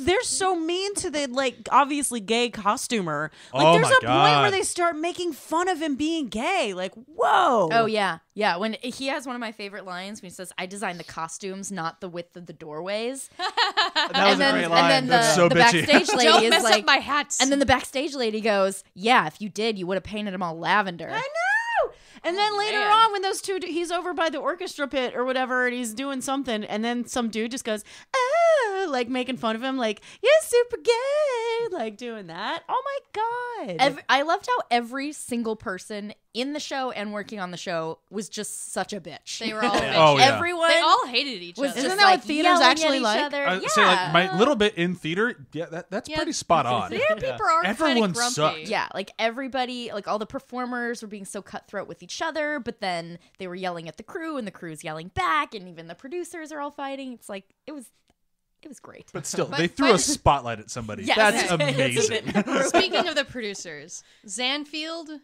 They're so mean to the like obviously gay costumer. Like
Oh
there's
my
a point
God.
where they start making fun of him being gay. Like, whoa.
Oh yeah, yeah. When he has one of my favorite lines when he says, "I designed the costumes, not the width of the doorways."
That was a great line.
And then
That's
the,
so
the
bitchy.
backstage lady
Don't
is
mess
like,
up my hats.
and then the backstage lady goes, "Yeah, if you did, you would have painted them all lavender."
I know. And then later
man.
on, when those two, he's over by the orchestra pit or whatever, and he's doing something, and then some dude just goes, "Oh," like making fun of him, like, "You're super gay," like doing that. Oh my god!
I loved how every single person in the show and working on the show was just such a bitch.
They were all bitchy.
Oh, yeah.
Everyone
They all hated each
was
other.
just
Isn't that what
like
theater's
yelling
actually
at each
like?
other.
I
Yeah.
say like my little bit in theater, that's
Yeah.
pretty spot on.
Theater people are kind
Everyone
of grumpy.
sucked.
Yeah, like everybody, like all the performers were being so cutthroat with each other, but then they were yelling at the crew, and the crew's yelling back, and even the producers are all fighting. It's like it was great.
But still,
But
they threw
by
a
the-
spotlight at somebody.
Yes.
That's amazing.
Speaking of the producers, Zanfeld?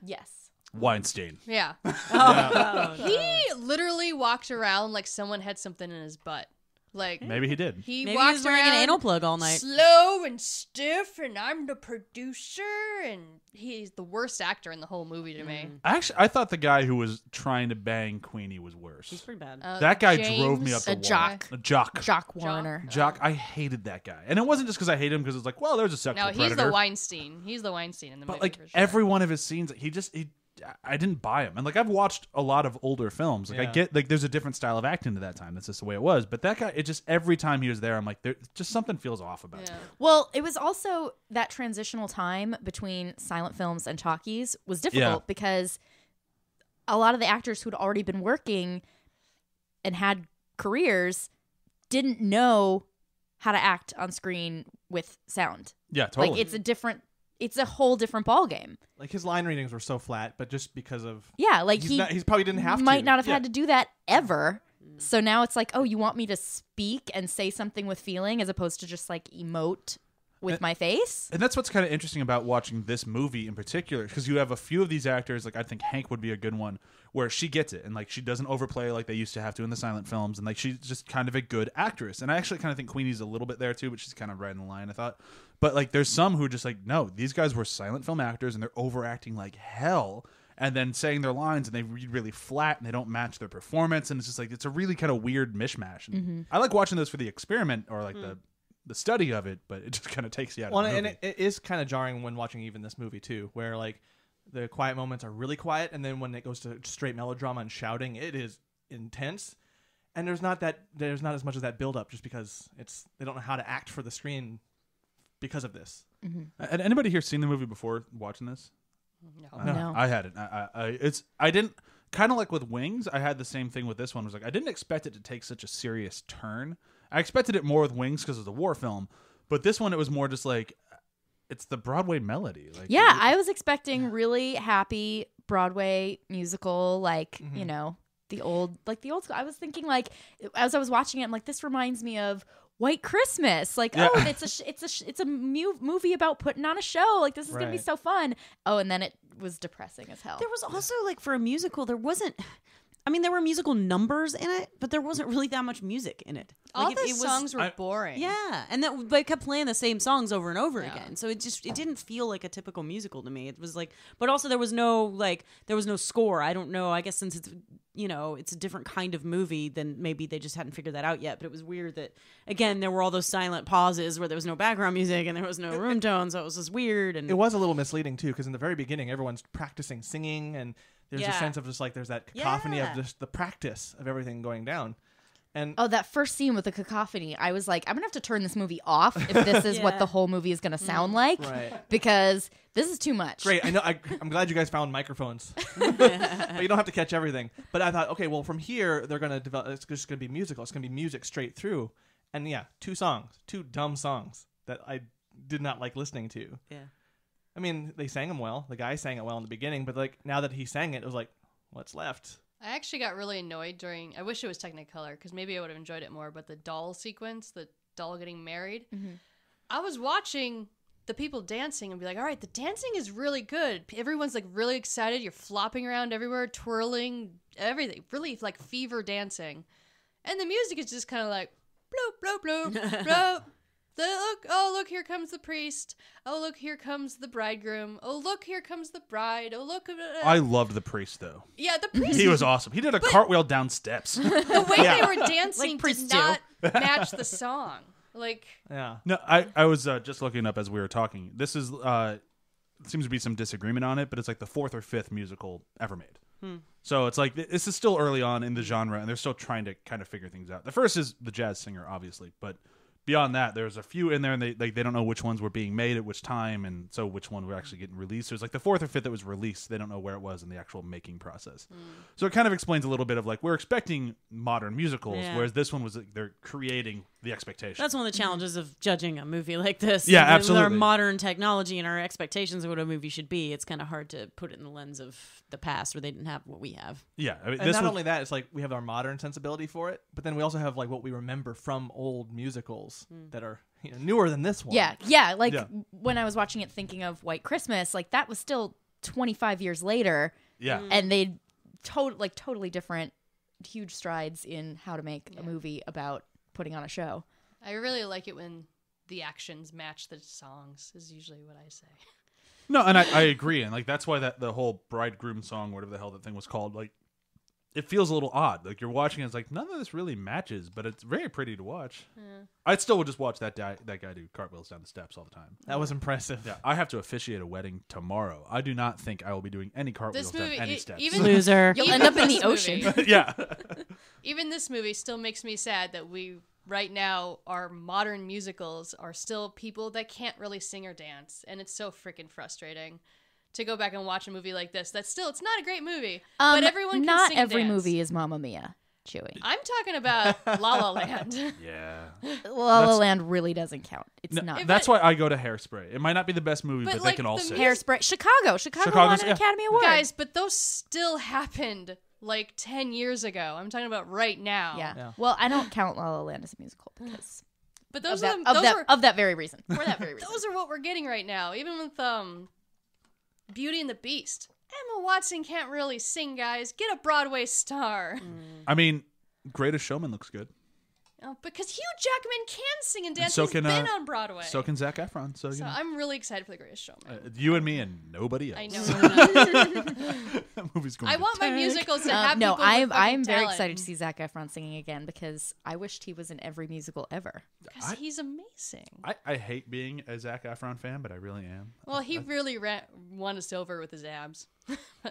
Yes,
Weinstein.
Yeah.
Oh,
He literally walked around like someone had something in his butt. Like,
Maybe he did.
he
maybe
walked
he was wearing
around
an anal plug all night.
slow and stiff, and I'm the producer, and he's the worst actor in the whole movie to me.
Actually, I thought the guy who was trying to bang Queenie was worse.
He's pretty bad.
That guy
James-
drove me up the
a
wall.
jock.
A jock.
Jock Warner.
Jock. I hated that guy, and it wasn't just because I hate him. Because it's like, well, there's a sexual
No, he's
predator.
the Weinstein. He's the Weinstein in the
But
movie.
like
for sure.
every one of his scenes, I didn't buy him. And like I've watched a lot of older films. Like I
Yeah.
get like there's a different style of acting to that time. That's just the way it was. But that guy, it just every time he was there, I'm like, there just something feels off about it.
Yeah.
Well, it was also that transitional time between silent films and talkies was difficult because a lot of the actors who'd already been working and had careers didn't know how to act on screen with sound.
Yeah, totally.
Like it's a whole different ball game.
Like his line readings were so flat, but just because of
Yeah, like
he's probably didn't have to.
might not have
Yeah.
had to do that ever. So now it's like, oh, you want me to speak and say something with feeling as opposed to just like emote with my face?
And that's what's kind of interesting about watching this movie in particular, because you have a few of these actors, like I think Hank would be a good one, where she gets it, and like she doesn't overplay like they used to have to in the silent films, and like she's just kind of a good actress. And I actually kind of think Queenie's a little bit there too, but she's kind of right in the line, I thought. But like there's some who are just like, no, these guys were silent film actors, and they're overacting like hell, and then saying their lines, and they read really flat, and they don't match their performance, and it's just like it's a really kind of weird mishmash. And I like watching those for the experiment or like the study of it, but it just kind of takes you out
Well,
of the
and
movie.
it is kind of jarring when watching even this movie too, where like the quiet moments are really quiet, and then when it goes to straight melodrama and shouting, it is intense. And there's not as much of that build up, just because they don't know how to act for the screen because of this.
Had anybody here seen the movie before watching this?
No.
I hadn't. I didn't. Kind of like with Wings, I had the same thing with this one. It was like I didn't expect it to take such a serious turn. I expected it more with Wings because it was a war film, but this one it was more just like it's the Broadway Melody. Like
Yeah, I was expecting really happy Broadway musical, like, you know, the old school. I was thinking, like, as I was watching it, I'm like, this reminds me of White Christmas. Like,
Yeah.
oh, it's a movie about putting on a show. Like, this is gonna be
Right.
so fun. Oh, and then it was depressing as hell.
There was also like for a musical, there wasn't. I mean, there were musical numbers in it, but there wasn't really that much music in it.
All
Like,
the songs were boring.
Yeah, and that they kept playing the same songs over and over again. So it didn't feel like a typical musical to me. It was like, but also there was no score. I don't know. I guess since it's it's a different kind of movie, then maybe they just hadn't figured that out yet. But it was weird that again there were all those silent pauses where there was no background music and there was no room tone, so it was just weird. And
it was a little misleading too, because in the very beginning, everyone's practicing singing, and there's a sense of just like there's that cacophony of just the practice of everything going down. And
that first scene with the cacophony, I was like, I'm gonna have to turn this movie off if this is what the whole movie is gonna sound like, because this is too much.
Great, I know. I'm glad you guys found microphones, but you don't have to catch everything. But I thought, okay, well, from here they're gonna develop. It's just gonna be musical. It's gonna be music straight through, and two dumb songs that I did not like listening to.
Yeah,
I mean, they sang them well. The guy sang it well in the beginning, but like now that he sang it, it was like, what's left?
I actually got really annoyed I wish it was Technicolor, because maybe I would have enjoyed it more, but the doll sequence, the doll getting married, I was watching the people dancing and be like, all right, the dancing is really good. Everyone's like really excited. You're flopping around everywhere, twirling, everything. Really like fever dancing. And the music is just kind of like, bloop, bloop, bloop, bloop. Look, here comes the priest. Oh, look, here comes the bridegroom. Oh, look, here comes the bride. Oh, look.
I loved the priest, though.
Yeah, the priest.
He was awesome. He did a cartwheel down steps.
The way they were dancing
Like
did
priests
not match the song. Like,
No, I was just looking up as we were talking. This is seems to be some disagreement on it, but it's like the 4th or 5th musical ever made. So it's like this is still early on in the genre, and they're still trying to kind of figure things out. The first is The Jazz Singer, obviously, but beyond that, there's a few in there, and they don't know which ones were being made at which time, and so which one were actually getting released. There's like the 4th or 5th that was released. They don't know where it was in the actual making process. So it kind of explains a little bit of like we're expecting modern musicals, whereas this one was like, they're creating the expectation.
that's one of the challenges of judging a movie like this.
Yeah,
With
absolutely.
our modern technology and our expectations of what a movie should be, it's kind of hard to put it in the lens of the past where they didn't have what we have.
Yeah, I mean,
And not only that, it's like we have our modern sensibility for it, but then we also have like what we remember from old musicals that are newer than this one.
Yeah. Like when I was watching it, thinking of White Christmas, like that was still 25 years later.
Yeah,
and they totally different, huge strides in how to make a movie about putting on a show.
I really like it when the actions match the songs, is usually what I say.
No, and I agree, and like that's why the whole bridegroom song, whatever the hell that thing was called, like it feels a little odd. Like you're watching, it's like none of this really matches, but it's very pretty to watch. I still would just watch that guy do cartwheels down the steps all the time.
That was impressive.
Yeah, I have to officiate a wedding tomorrow. I do not think I will be doing any cartwheels down any steps.
Loser.
You'll end up in the ocean.
Yeah.
Even this movie still makes me sad that right now, our modern musicals are still people that can't really sing or dance, and it's so freaking frustrating to go back and watch a movie like this. It's not a great movie, but everyone can
not
sing
every
and dance.
movie is Mamma Mia, Chewie.
I'm talking about La La Land.
Yeah.
La La Land really doesn't count. It's
No,
not.
that's why I go to Hairspray. It might not be the best movie, but
like,
they can all
the
sing.
Hairspray. Chicago
Chicago's-
won an Academy Award.
Guys, but those still happened like 10 years ago. I'm talking about right now.
Yeah. Well, I don't count La La Land as a musical because
But those
of
are
that very reason. For that very reason.
those are what we're getting right now. Even with Beauty and the Beast. Emma Watson can't really sing, guys. Get a Broadway star.
I mean, Greatest Showman looks good.
Oh, because Hugh Jackman can sing and dance.
so
He's
can,
been on Broadway.
So can Zac Efron. So,
So I'm really excited for The Greatest Showman.
you and me and nobody else.
I know.
That movie's going
I
to
want my
tank.
musicals to have
No,
people with
I'm
fucking
very
talent.
excited to see Zac Efron singing again because I wished he was in every musical ever.
Because he's amazing.
I hate being a Zac Efron fan, but I really am.
Well, he really won us over with his abs.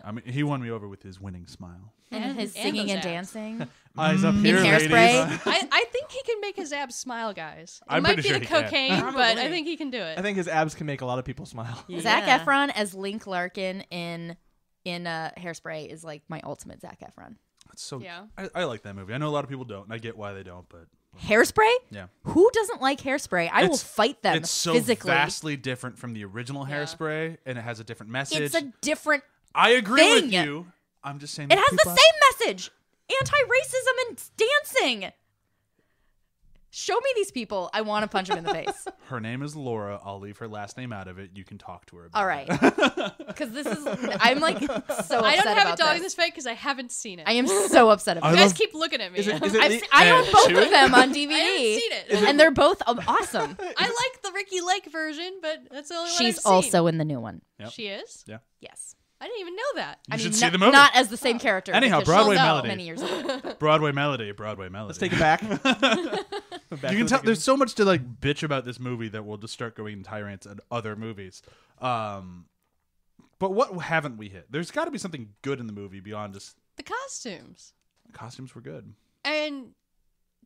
I mean, he won me over with his winning smile.
And his
And
singing
those
and
abs.
dancing.
Eyes up
In
here,
Hairspray.
ladies.
I think he can make his abs smile, guys. It
I'm
might
pretty
be
sure
the
he can.
cocaine, but I
Probably.
think he can do it.
I think his abs can make a lot of people smile.
Zac
Yeah.
Efron as Link Larkin in Hairspray is like my ultimate Zac Efron.
It's so.
Yeah.
I like that movie. I know a lot of people don't, and I get why they don't, but
Hairspray?
yeah.
Who doesn't like Hairspray? I will
It's-
fight them
It's so
physically.
vastly different from the original Hairspray, and it has a different message.
It's a different.
I agree with
thing.
you. I'm just saying.
It
that
has the
people-
same message: anti-racism and dancing. Show me these people. I want to punch them in the face.
Her name is Laura. I'll leave her last name out of it. You can talk to her about
All right.
it.
Because this is, I'm like so upset
I don't have
about
a dog in
this.
this fight because I haven't seen it.
I am so upset about
You
this.
guys keep looking at me.
Is it
I own both
Chewie?
of them on
I
DVD.
haven't seen it.
And they're both awesome.
I like the Ricky Lake version, but that's the only one I've
She's
seen.
also in the new one.
Yep.
She is?
Yeah.
Yes.
I didn't even know that.
You should see the movie.
Not as the same character.
Anyhow,
because
Broadway
she's
Melody.
Many years ago.
Broadway Melody. Broadway Melody.
Let's take it back.
You can tell there's so much to like bitch about this movie that we'll just start going in tyrants at other movies. But what haven't we hit? There's got to be something good in the movie beyond just
The costumes.
costumes were good.
And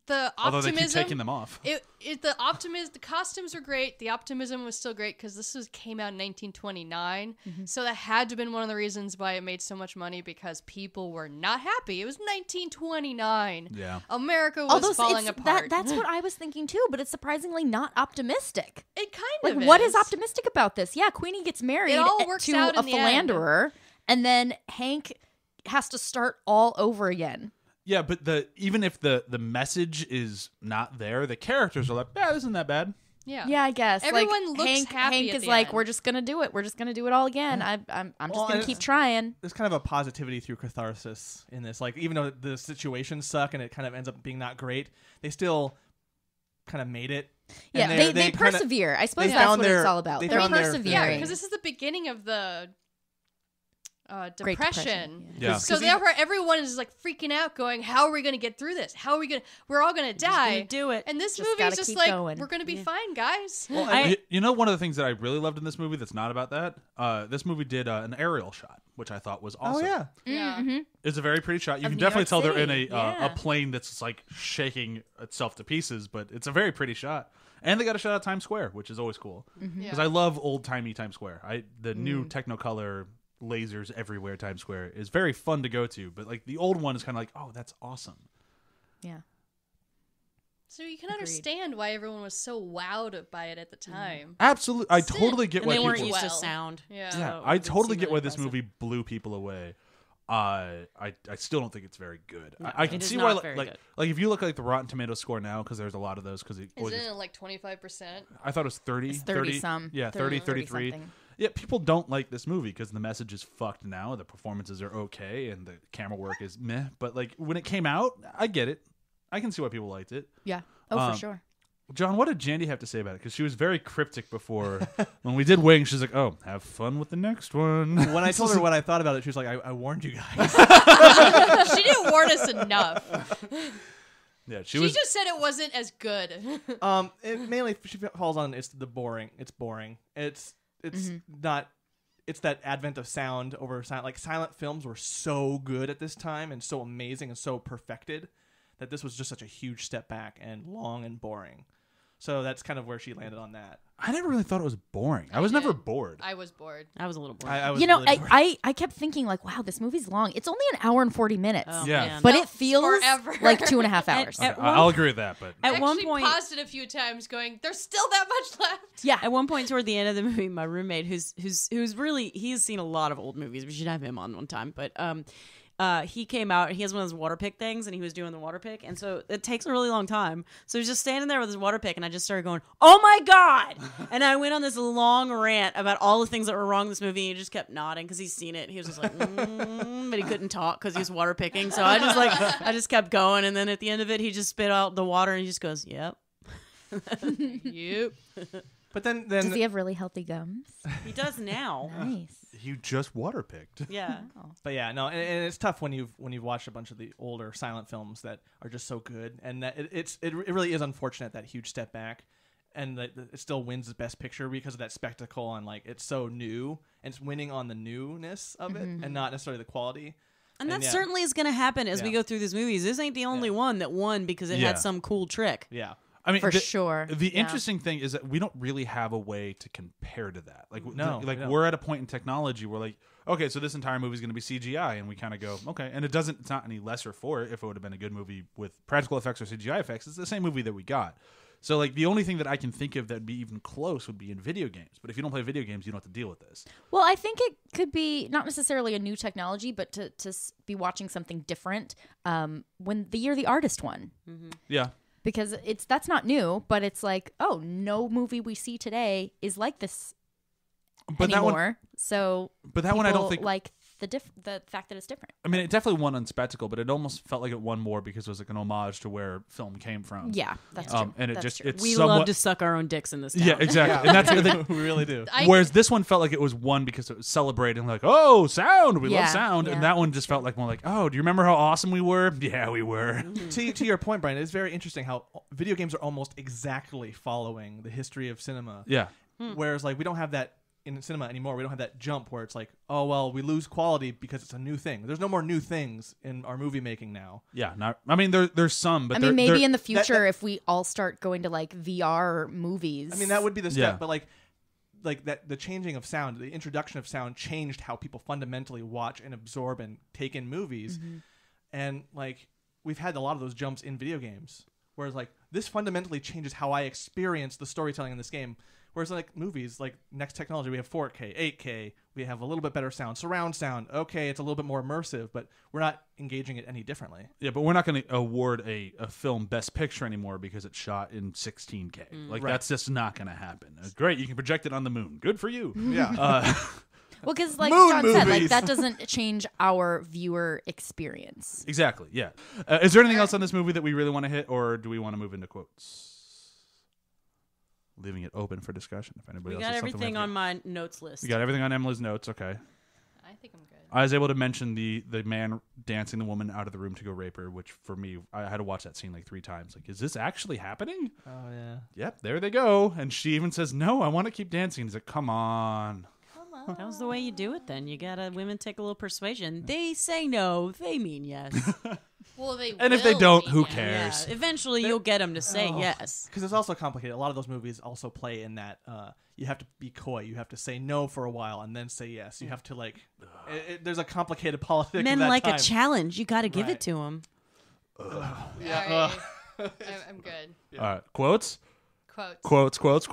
the
Although
optimism.
they keep taking them off.
The costumes were great. The optimism was still great because came out in 1929. So that had to have been one of the reasons why it made so much money, because people were not happy. It was 1929.
Yeah.
America was falling apart.
That's what I was thinking too, but it's surprisingly not optimistic.
It kind
Like,
of
what is optimistic about this? Yeah, Queenie gets married
It all works
to
out
a
in the end.
philanderer, and then Hank has to start all over again.
Yeah, but even if the message is not there, the characters are like, yeah, this isn't that bad.
Yeah.
Yeah, I guess.
Everyone
like,
looks happy
Hank
at
is
the
like,
end.
we're just gonna do it. We're just gonna do it all again. I'm just
Well,
gonna
and
keep trying.
There's kind of a positivity through catharsis in this. Like, even though the situations suck and it kind of ends up being not great, they still kind of made it.
Yeah,
And
they
kinda-
persevere. I suppose
they
that's
found
what
their-
it's all about.
they
They're
found their-
persevering.
Yeah, because this is the beginning of the
Great
depression.
Yeah.
So therefore, everyone is like freaking out, going, "How are we going to get through this? How are we going? We're all going to die.
gonna do it.
And this
Just
movie
gotta
is just
keep
like,
going.
we're going to be fine, guys.
You know, one of the things that I really loved in this movie that's not about that, this movie did an aerial shot, which I thought was awesome.
Oh, yeah.
Yeah.
It's a very pretty shot. You
Of
can
New
definitely
York
tell they're in
City.
a plane that's like shaking itself to pieces, but it's a very pretty shot. And they got a shot of Times Square, which is always cool because I love old timey Times Square. The new Technicolor lasers everywhere Times Square is very fun to go to, but like the old one is kind of like, oh, that's awesome.
Yeah.
So you can understand why everyone was so wowed by it at the time.
Absolutely, I
Still-
totally get
And
why
they weren't
people.
used to
Well,
sound.
yeah.
so
Yeah,
it
I
would
totally
seem
get
really
why this
impressive.
movie blew people away. I still don't think it's very good.
No,
I can
it is
see
not
why,
very
like,
good.
like if you look at like the Rotten Tomatoes score now, because there's a lot of those. Because
Isn't it like 25%?
I thought it was 30,
It's 30 some.
yeah,
30,
33.
something.
Yeah, people don't like this movie because the message is fucked now. The performances are okay, and the camera work is meh. But like when it came out, I get it. I can see why people liked it.
Yeah. Oh,
Um,
for sure.
John, what did Jandy have to say about it? Because she was very cryptic before. When we did Wing, she's like, "Oh, have fun with the next one."
When I told her what I thought about it, she was like, I warned you guys.
She didn't warn us enough.
Yeah,
She
was.
just said it wasn't as good.
It mainly she falls on it's boring. It's not. It's that advent of sound over silent. Like silent films were so good at this time and so amazing and so perfected that this was just such a huge step back and long and boring. So that's kind of where she landed on that.
I never really thought it was boring. I was never bored.
I was bored.
I was a little bored.
I was
You know,
really bored.
I kept thinking like, wow, this movie's long. It's only an hour and 40 minutes.
Oh,
Yeah.
man.
But
Felt
it feels
forever.
like 2.5 hours.
At
Okay,
one-
I'll agree with that, but
At
I
one
actually
point,
paused it a few times, going, "There's still that much left."
Yeah.
at one point toward the end of the movie, my roommate, who's really, he's seen a lot of old movies. We should have him on one time, but he came out. He has one of those water pick things, and he was doing the water pick, and so it takes a really long time. So he's just standing there with his water pick, and I just started going, "Oh my god!" And I went on this long rant about all the things that were wrong in this movie. And he just kept nodding because he's seen it. He was just like, but he couldn't talk because he was water picking. So I just kept going, and then at the end of it, he just spit out the water, and he just goes, "Yep."
Yep.
But then
Does he have really healthy gums?
He does now.
Nice.
you just water picked.
Yeah.
But yeah, no, and it's tough when you've watched a bunch of the older silent films that are just so good, and that it really is unfortunate that huge step back, and that it still wins the best picture because of that spectacle and like it's so new and it's winning on the newness of it and not necessarily the quality.
And that
yeah.
certainly is going to happen as we
Yeah.
go through these movies. This ain't the only one that won because it
Yeah.
had some cool trick.
Yeah,
I mean,
For sure.
The
Yeah.
interesting thing is that we don't really have a way to compare to that. Like,
No, we don't.
we're at a point in technology where, like, okay, so this entire movie is going to be CGI, and we kind of go, okay, and it's not any lesser for it. If it would have been a good movie with practical effects or CGI effects, it's the same movie that we got. So, like, the only thing that I can think of that would be even close would be in video games. But if you don't play video games, you don't have to deal with this.
Well, I think it could be not necessarily a new technology, but to be watching something different. When the year the artist won,
Yeah.
because that's not new, but it's like, oh, no movie we see today is like this
But
anymore.
that one,
so
but that one I don't think.
like the fact that it's different.
I mean, it definitely won on spectacle, but it almost felt like it won more because it was like an homage to where film came from.
Yeah, that's true.
And it
That's
just
true.
it's
We
somewhat,
love to suck our own dicks in this town.
yeah, exactly, and that's the thing.
We really do.
Whereas this one felt like it was one because it was celebrating, like, oh, sound, we love
Yeah,
sound,
yeah,
and that one just felt like more like, oh, do you remember how awesome we were? Yeah, we were.
To your point, Brian, it's very interesting how video games are almost exactly following the history of cinema.
Yeah,
Whereas, like, we don't have that in cinema anymore. We don't have that jump where it's like, oh, well, we lose quality because it's a new thing. There's no more new things in our movie making now.
yeah. Not, I mean, there's some, but
I mean, maybe
they're-
in the future, if we all start going to like VR movies.
I mean, that would be the step,
Yeah.
but like that, the changing of sound, the introduction of sound changed how people fundamentally watch and absorb and take in movies. And like, we've had a lot of those jumps in video games, whereas like this fundamentally changes how I experience the storytelling in this game. Whereas like movies, like next technology, we have 4K, 8K, we have a little bit better sound, surround sound. Okay, it's a little bit more immersive, but we're not engaging it any differently.
Yeah, but we're not going to award a film Best Picture anymore because it's shot in 16K. Like,
Right.
that's just not going to happen. Great, you can project it on the moon. Good for you.
Yeah.
well, because like
Moon
John said, like
movies.
that doesn't change our viewer experience.
Exactly, yeah. Is there anything else on this movie that we really want to hit, or do we want to move into quotes? Leaving it open for discussion. If anybody
We
else
got
has something
everything
we have
on my notes list.
to- We got everything on Emily's notes, okay.
I think I'm good.
I was able to mention the man dancing the woman out of the room to go rape her, which for me, I had to watch that scene like 3 times. Like, is this actually happening?
Oh yeah.
Yep, there they go. And she even says, no, I want to keep dancing. He's like, come on.
That was the way you do it then. You gotta, women take a little persuasion. They say no, they mean yes.
Well, they
And if they
will
don't,
be,
who
yeah.
cares?
Yeah, eventually you'll get them to say yes.
Because it's also complicated. A lot of those movies also play in that you have to be coy. You have to say no for a while and then say yes. You have to like. There's a complicated politics.
Men
of that
like
time.
a challenge. You gotta give
Right.
it to them.
Yeah.
All right. I'm good.
All right, quotes?
Quotes.
Quotes.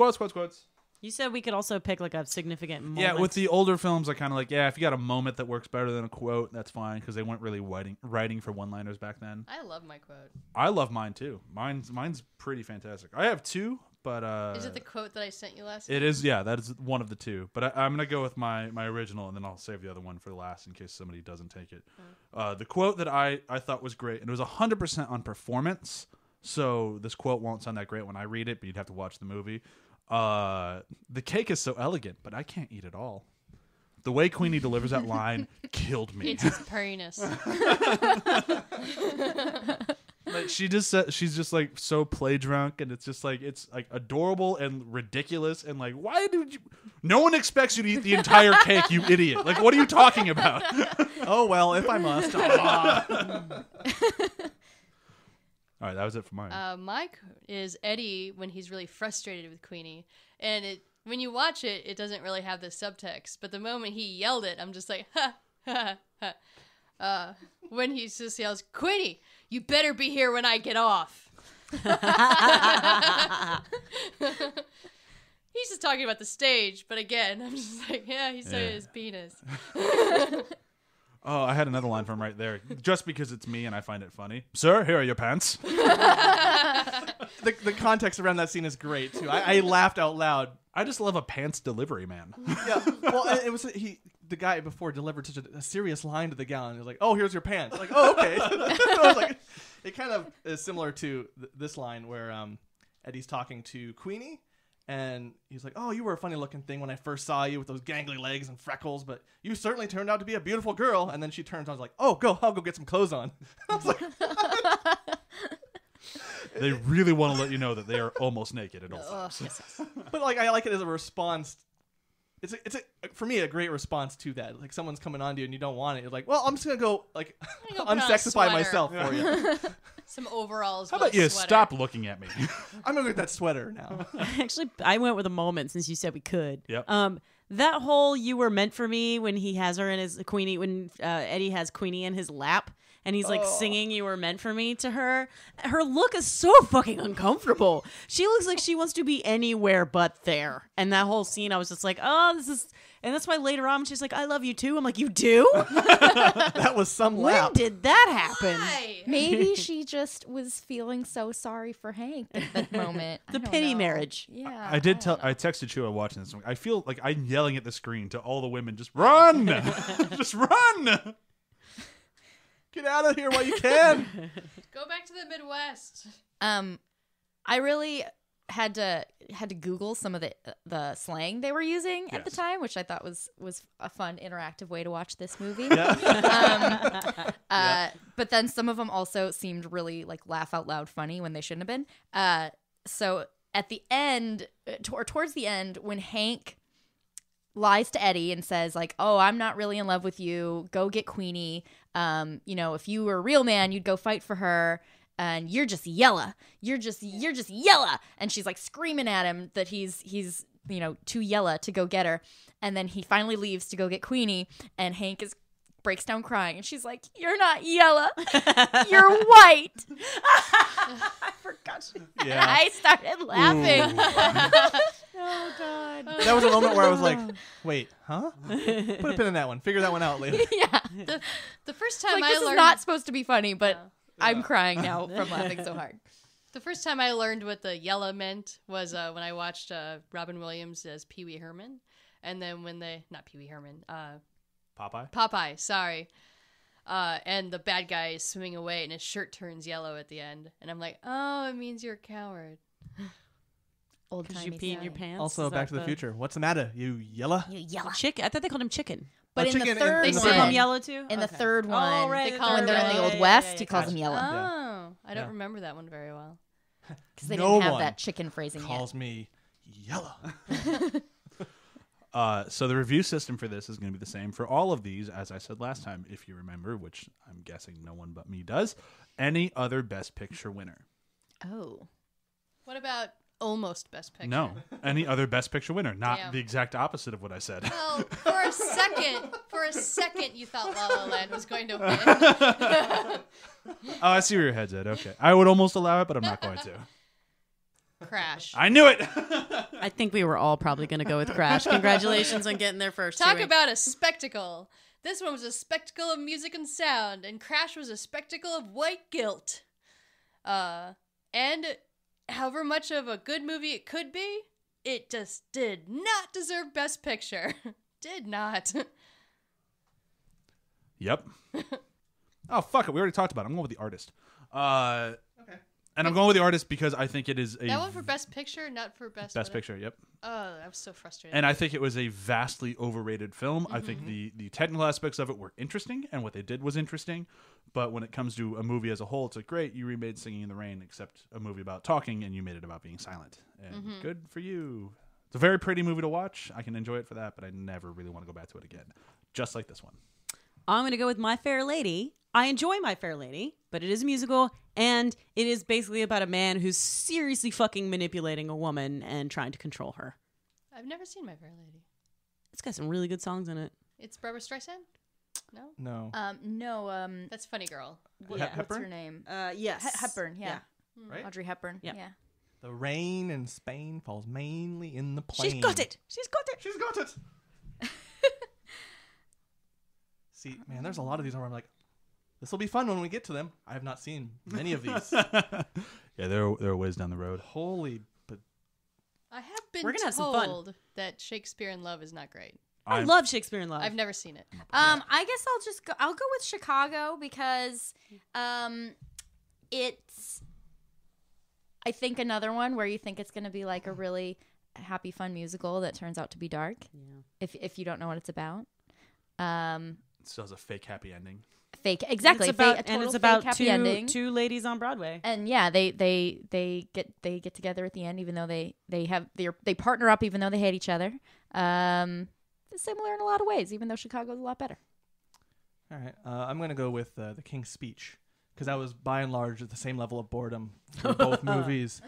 You said we could also pick like a significant moment.
Yeah, with the older films, I kind of like, yeah, if you got a moment that works better than a quote, that's fine, because they weren't really writing for one-liners back then.
I love my quote.
I love mine, too. Mine's pretty fantastic. I have 2, but...
Is it the quote that I sent you last
It is, yeah, that is one of the 2. But I'm going to go with my original, and then I'll save the other one for last in case somebody doesn't take it. The quote that I thought was great, and it was 100% on performance, so this quote won't sound that great when I read it, but you'd have to watch the movie. The cake is so elegant, but I can't eat it all. The way Queenie delivers that line killed me.
It's his purriness.
Like, she's just like so play drunk, and it's like adorable and ridiculous, and like, why did you? No one expects you to eat the entire cake, you idiot! Like, what are you talking about?
Oh well, if I must.
All right, that was it for mine.
My quote is Eddie when he's really frustrated with Queenie, and when you watch it, it doesn't really have the subtext. But the moment he yelled it, I'm just like, ha ha ha. When he just yells, "Queenie, you better be here when I get off." He's just talking about the stage, but again, I'm just like, yeah, he's talking his penis.
Oh, I had another line from right there. Just because it's me and I find it funny. Sir, here are your pants.
The context around that scene is great too. I laughed out loud.
I just love a pants delivery, man.
Yeah. Well, it was the guy before delivered such a serious line to the gal, and he was like, "Oh, here's your pants." Like, oh, okay. I was like, it kind of is similar to this line where Eddie's talking to Queenie, and he's like, "Oh, you were a funny looking thing when I first saw you with those gangly legs and freckles, but you certainly turned out to be a beautiful girl." And then she turns on, and is like, "Oh, I'll go get some clothes on." I was like,
They really want to let you know that they are almost naked at all times.
but like, I like it as a response. It's for me a great response to that. Like, someone's coming on to you and you don't want it. You're like, well, I'm just gonna go like
gonna put on a
unsexify
sweater.
myself for you.
Some overalls.
How
with
about
a
you
sweater.
stop looking at me?
I'm gonna get that sweater now.
Actually, I went with a moment since you said we could.
Yep.
That whole "you were meant for me" when he has her in his Queenie, when Eddie has Queenie in his lap, and he's like singing "You Were Meant for Me" to her. Her look is so fucking uncomfortable. She looks like she wants to be anywhere but there. And that whole scene, I was just like, oh, this is. And that's why later on she's like, "I love you too." I'm like, "You do?"
That was some
When
lap.
did that happen?
Why?
Maybe she just was feeling so sorry for Hank at that moment.
The pity marriage.
Yeah.
I texted Chewie watching this. I feel like I'm yelling at the screen to all the women, just run! Just run!
Get out of here while you can.
Go back to the Midwest.
I really had to Google some of the slang they were using at the
Yes.
time, which I thought was a fun interactive way to watch this movie. But then some of them also seemed really like laugh out loud funny when they shouldn't have been. So at the end, or towards the end, when Hank lies to Eddie and says like, "Oh, I'm not really in love with you. Go get Queenie. If you were a real man, you'd go fight for her. And you're just yella. You're just yella." And she's like screaming at him that he's too yella to go get her. And then he finally leaves to go get Queenie, and Hank breaks down crying, and she's like, "You're not yella. You're white." I forgot.
Yeah.
I started laughing.
Oh God.
That was a moment where I was like, wait, huh? Put a pin in that one. Figure that one out later.
Yeah.
The first time
Like,
I
this
learned
is not supposed to be funny, but
Yeah.
I'm crying now from laughing so hard.
the first time I learned what the yella meant was when I watched Robin Williams as Pee Wee Herman, and then when not Pee Wee Herman, Popeye, sorry. And the bad guy is swimming away and his shirt turns yellow at the end. And I'm like, oh, it means you're a coward.
Old
Because you
timey
pee in your
slang.
pants.
Also,
Is
Back
that
to the Future. What's the matter? You yella?
You yella.
Chicken. I thought they called him Chicken.
But in the
chicken
third
in
They
the
call him
one,
yellow too.
in the
Okay.
third one,
Oh, right.
They call
when
him
they're in the
yellow.
Old West, he calls
gotcha.
him yellow
Oh, I don't
Yeah.
remember that one very well.
because they
No
didn't have
one
that chicken phrasing
Calls me yella.
So the review system for this is going to be the same for all of these, as I said last time, if you remember, which I'm guessing no one but me does. Any other Best Picture winner?
yet. Oh,
What about almost Best Picture?
No. Any other Best Picture winner. Not
Damn.
the exact opposite of what I said.
Well, for a second, you thought La La Land was going to win.
Oh, I see where your head's at. Okay. I would almost allow it, but I'm not going to.
Crash.
I knew it!
I think we were all probably going to go with Crash. Congratulations on getting there first.
Talk
Chewie.
about a spectacle. This one was a spectacle of music and sound, and Crash was a spectacle of white guilt. And however much of a good movie it could be, it just did not deserve Best Picture. Did not.
Yep. Oh, fuck it. We already talked about it. I'm going with the artist.
Okay.
And I'm going with the artist because I think it is a
That one for Best Picture, not for Best
Best
whatever.
Picture. Yep.
Oh, I was so frustrated.
And I think it was a vastly overrated film. I think the technical aspects of it were interesting, and what they did was interesting. But when it comes to a movie as a whole, it's like, great, you remade Singing in the Rain, except a movie about talking, and you made it about being silent. And good for you. It's a very pretty movie to watch. I can enjoy it for that, but I never really want to go back to it again. Just like this one.
I'm going to go with My Fair Lady. I enjoy My Fair Lady, but it is a musical, and it is basically about a man who's seriously fucking manipulating a woman and trying to control her.
I've never seen My Fair Lady.
It's got some really good songs in it.
It's Barbara Streisand? No?
No.
no.
That's Funny Girl.
What's
Hepburn?
her name?
Yes.
Hepburn. Yeah.
Right?
Audrey Hepburn.
Yeah.
Yeah.
The rain in Spain falls mainly in the plain.
She's got it. She's got it.
She's got it. See, man, there's a lot of these where I'm like, this will be fun when we get to them. I have not seen many of these.
Yeah, they're a ways down the road.
Holy, but
I have been
We're gonna have some
told
fun.
that Shakespeare in Love is not great.
I love Shakespeare in Love.
I've never seen it.
I guess I'll go with Chicago because it's I think another one where you think it's going to be like a really happy fun musical that turns out to be dark.
Yeah.
If you don't know what it's about.
It still has a fake happy ending.
Fake exactly.
It's about,
fake, a
and
total
it's about
fake happy ending.
two ladies on Broadway.
And yeah, they get together at the end, even though they partner up, even though they hate each other. It's similar in a lot of ways, even though Chicago's a lot better.
all right. I'm going to go with The King's Speech because that was by and large at the same level of boredom for both movies.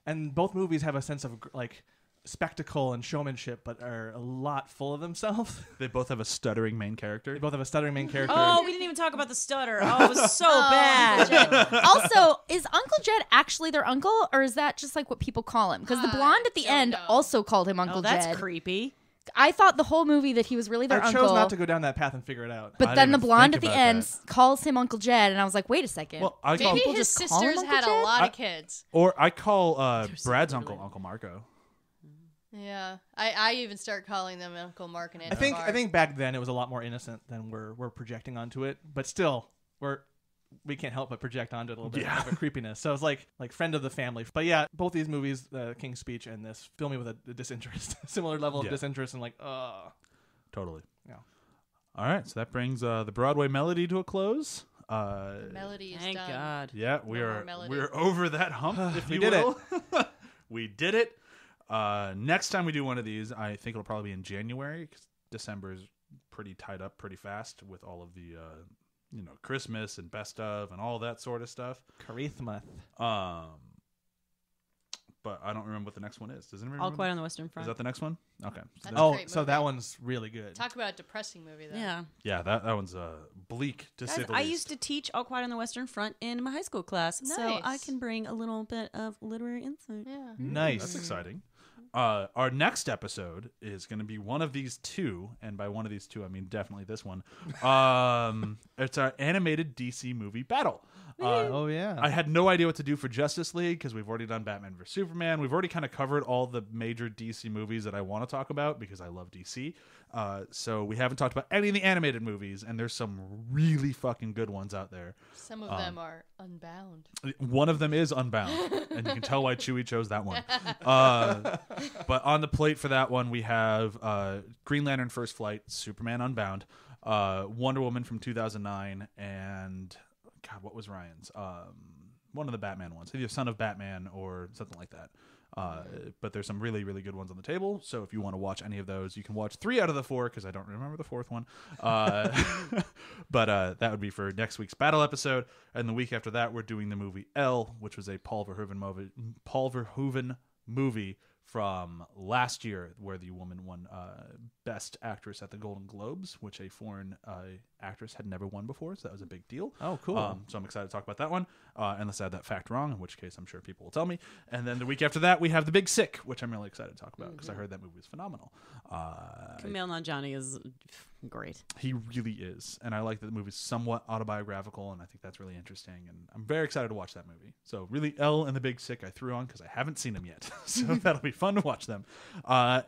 And both movies have a sense of like spectacle and showmanship, but are a lot full of themselves.
They both have a stuttering main character.
They both have a stuttering main character.
Oh, we didn't even talk about the stutter. Oh, it was so bad.
Also, is Uncle Jed actually their uncle, or is that just like what people call him? Because the blonde at the
don't
end
know.
also called him Uncle
Oh, that's
Jed.
creepy.
I thought the whole movie that he was really their
I
uncle.
chose not to go down that path and figure it out.
But
I
then the
didn't even
blonde at
think
the
about
end
that.
calls him Uncle Jed, and I was like, wait a second.
Well, I call,
Maybe
People
his
just call him
sisters
Uncle
had a
Jed?
lot of kids.
or I call
so
Brad's
literally.
Uncle Marco.
Yeah, I even start calling them Uncle Mark and Aunt
I think
Barb.
back then it was a lot more innocent than we're projecting onto it, but still we can't help but project onto it a little bit of a creepiness. So it's like friend of the family. But yeah, both these movies, King's Speech and this, fill me with a disinterest, similar level of disinterest, and like,
Totally.
Yeah.
All right, so that brings the Broadway Melody to a close.
Melody is
Thank
done.
God.
Yeah,
No more Melody.
we're over that hump, if
We
you
did
will. We did it. Next time we do one of these, I think it'll probably be in January, because December is pretty tied up pretty fast with all of the Christmas and best of and all that sort of stuff.
charisma.
But I don't remember what the next one is. Does anyone
All
remember?
Quiet on the Western Front.
Is that the next one? Okay. So
That's
that-
Oh,
great
so
movie.
that one's really good.
Talk about a depressing movie, though.
Yeah.
yeah, that one's bleak to say
Guys,
the
I
least.
used to teach All Quiet on the Western Front in my high school class, so I
Nice.
can bring a little bit of literary insight.
Yeah.
Nice.
That's exciting. Our next episode is going to be one of these two, and by one of these two, I mean definitely this one. It's our animated DC movie battle.
Oh yeah.
I had no idea what to do for Justice League because we've already done Batman vs Superman. We've already kind of covered all the major DC movies that I want to talk about because I love DC. So we haven't talked about any of the animated movies, and there's some really fucking good ones out there.
Some of them are Unbound.
One of them is Unbound, and you can tell why Chewie chose that one. But on the plate for that one, we have Green Lantern First Flight, Superman Unbound, Wonder Woman from 2009, and God, what was Ryan's? One of the Batman ones, either Son of Batman or something like that. But there's some really, really good ones on the table. So if you want to watch any of those, you can watch 3 out of the 4 because I don't remember the 4th one. But that would be for next week's battle episode. And the week after that, we're doing the movie Elle, which was a Paul Verhoeven movie from last year, where the woman won Best Actress at the Golden Globes, which a foreign actress had never won before, so that was a big deal.
Oh, cool.
So I'm excited to talk about that one, unless I had that fact wrong, in which case I'm sure people will tell me. And then the week after that, we have The Big Sick, which I'm really excited to talk about because I heard that movie was phenomenal.
Kumail Nanjiani is great.
He really is, and I like that the movie's somewhat autobiographical, and I think that's really interesting, and I'm very excited to watch that movie. So really, Elle and The Big Sick I threw on because I haven't seen them yet, so that'll be fun to watch them.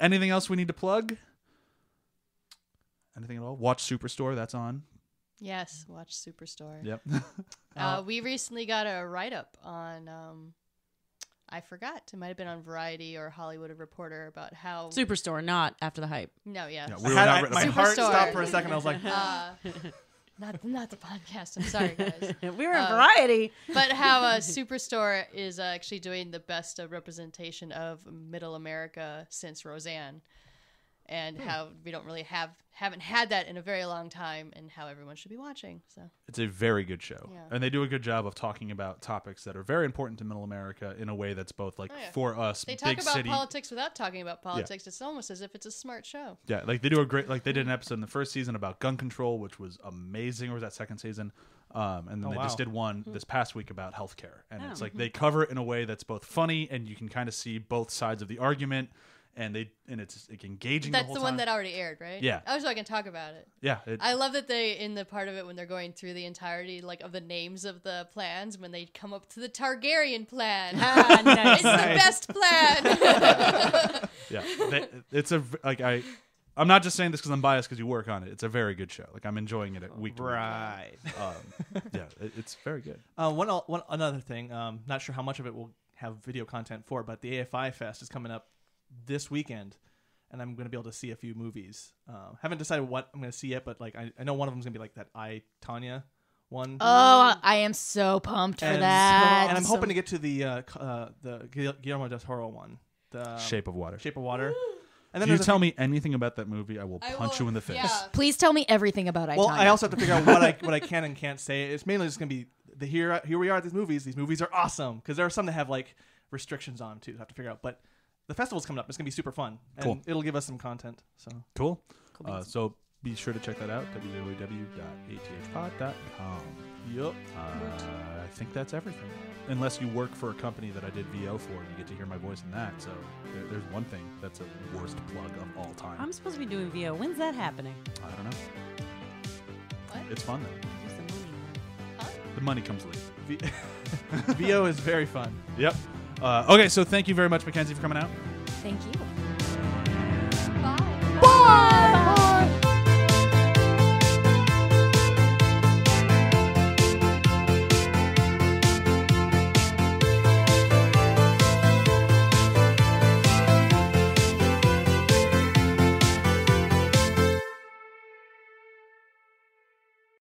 Anything else we need to plug? Anything at all? Watch Superstore, that's on.
Yes, watch Superstore.
Yep.
We recently got a write-up on, I forgot, it might have been on Variety or Hollywood Reporter about how...
Superstore, not After the Hype.
No, yeah.
Yeah, we were not written
my
about-
heart
Superstore.
stopped for a second. I was like,
Not the podcast. I'm sorry, guys.
We were in Variety.
But how Superstore is actually doing the best representation of Middle America since Roseanne, and how we don't really haven't had that in a very long time, and how everyone should be watching. So
It's a very good show,
Yeah.
and they do a good job of talking about topics that are very important to Middle America in a way that's both like for us,
they talk
big
about
city.
politics without talking about politics. It's almost as if it's a smart show.
Yeah, like they do a great, like they did an episode in the first season about gun control, which was amazing. Or was that second season? And then they just did one this past week about healthcare, and it's like they cover it in a way that's both funny and you can kind of see both sides of the argument, and it's like engaging.
That's
the whole
the
time.
one that already aired, right?
Yeah.
Oh, so I can talk about it.
Yeah,
I love that they, in the part of it when they're going through the entirety like of the names of the plans, when they come up to the Targaryen plan.
Nice.
It's the best plan.
yeah. It's a like I'm not just saying this because I'm biased because you work on it. It's a very good show. Like I'm enjoying it at week to week.
right.
Yeah, it's very good.
One another thing. Not sure how much of it will have video content for, but the AFI Fest is coming up this weekend, and I'm going to be able to see a few movies. Haven't decided what I'm going to see yet, but like I know one of them is going to be like that I, Tanya one.
Oh, I am so pumped for that.
And I'm hoping to get to the Guillermo del Toro one, the
Shape of Water.
Shape of Water. And
If
then
you
there's
tell me anything about that movie, I will
I
punch
will-
you in the face.
yeah.
Please tell me everything about
well,
Itanya.
I also have to figure out what I can and can't say. It's mainly just going to be here we are at these movies. These movies are awesome because there are some that have like restrictions on them too. I have to figure out, but the festival's coming up. It's gonna be super fun. And
Cool.
it'll give us some content. So
Cool.
Cool beans.
So be sure to check that out. www.athpod.com.
yep.
I think that's everything. Unless you work for a company that I did VO for, you get to hear my voice in that. So there's one thing that's a worst plug of all time.
I'm supposed to be doing VO. When's that happening?
I don't know.
What?
It's fun though.
Where's the money?
The money comes later.
VO is very fun.
Yep. Okay, so thank you very much, Mackenzie, for coming out.
Thank you.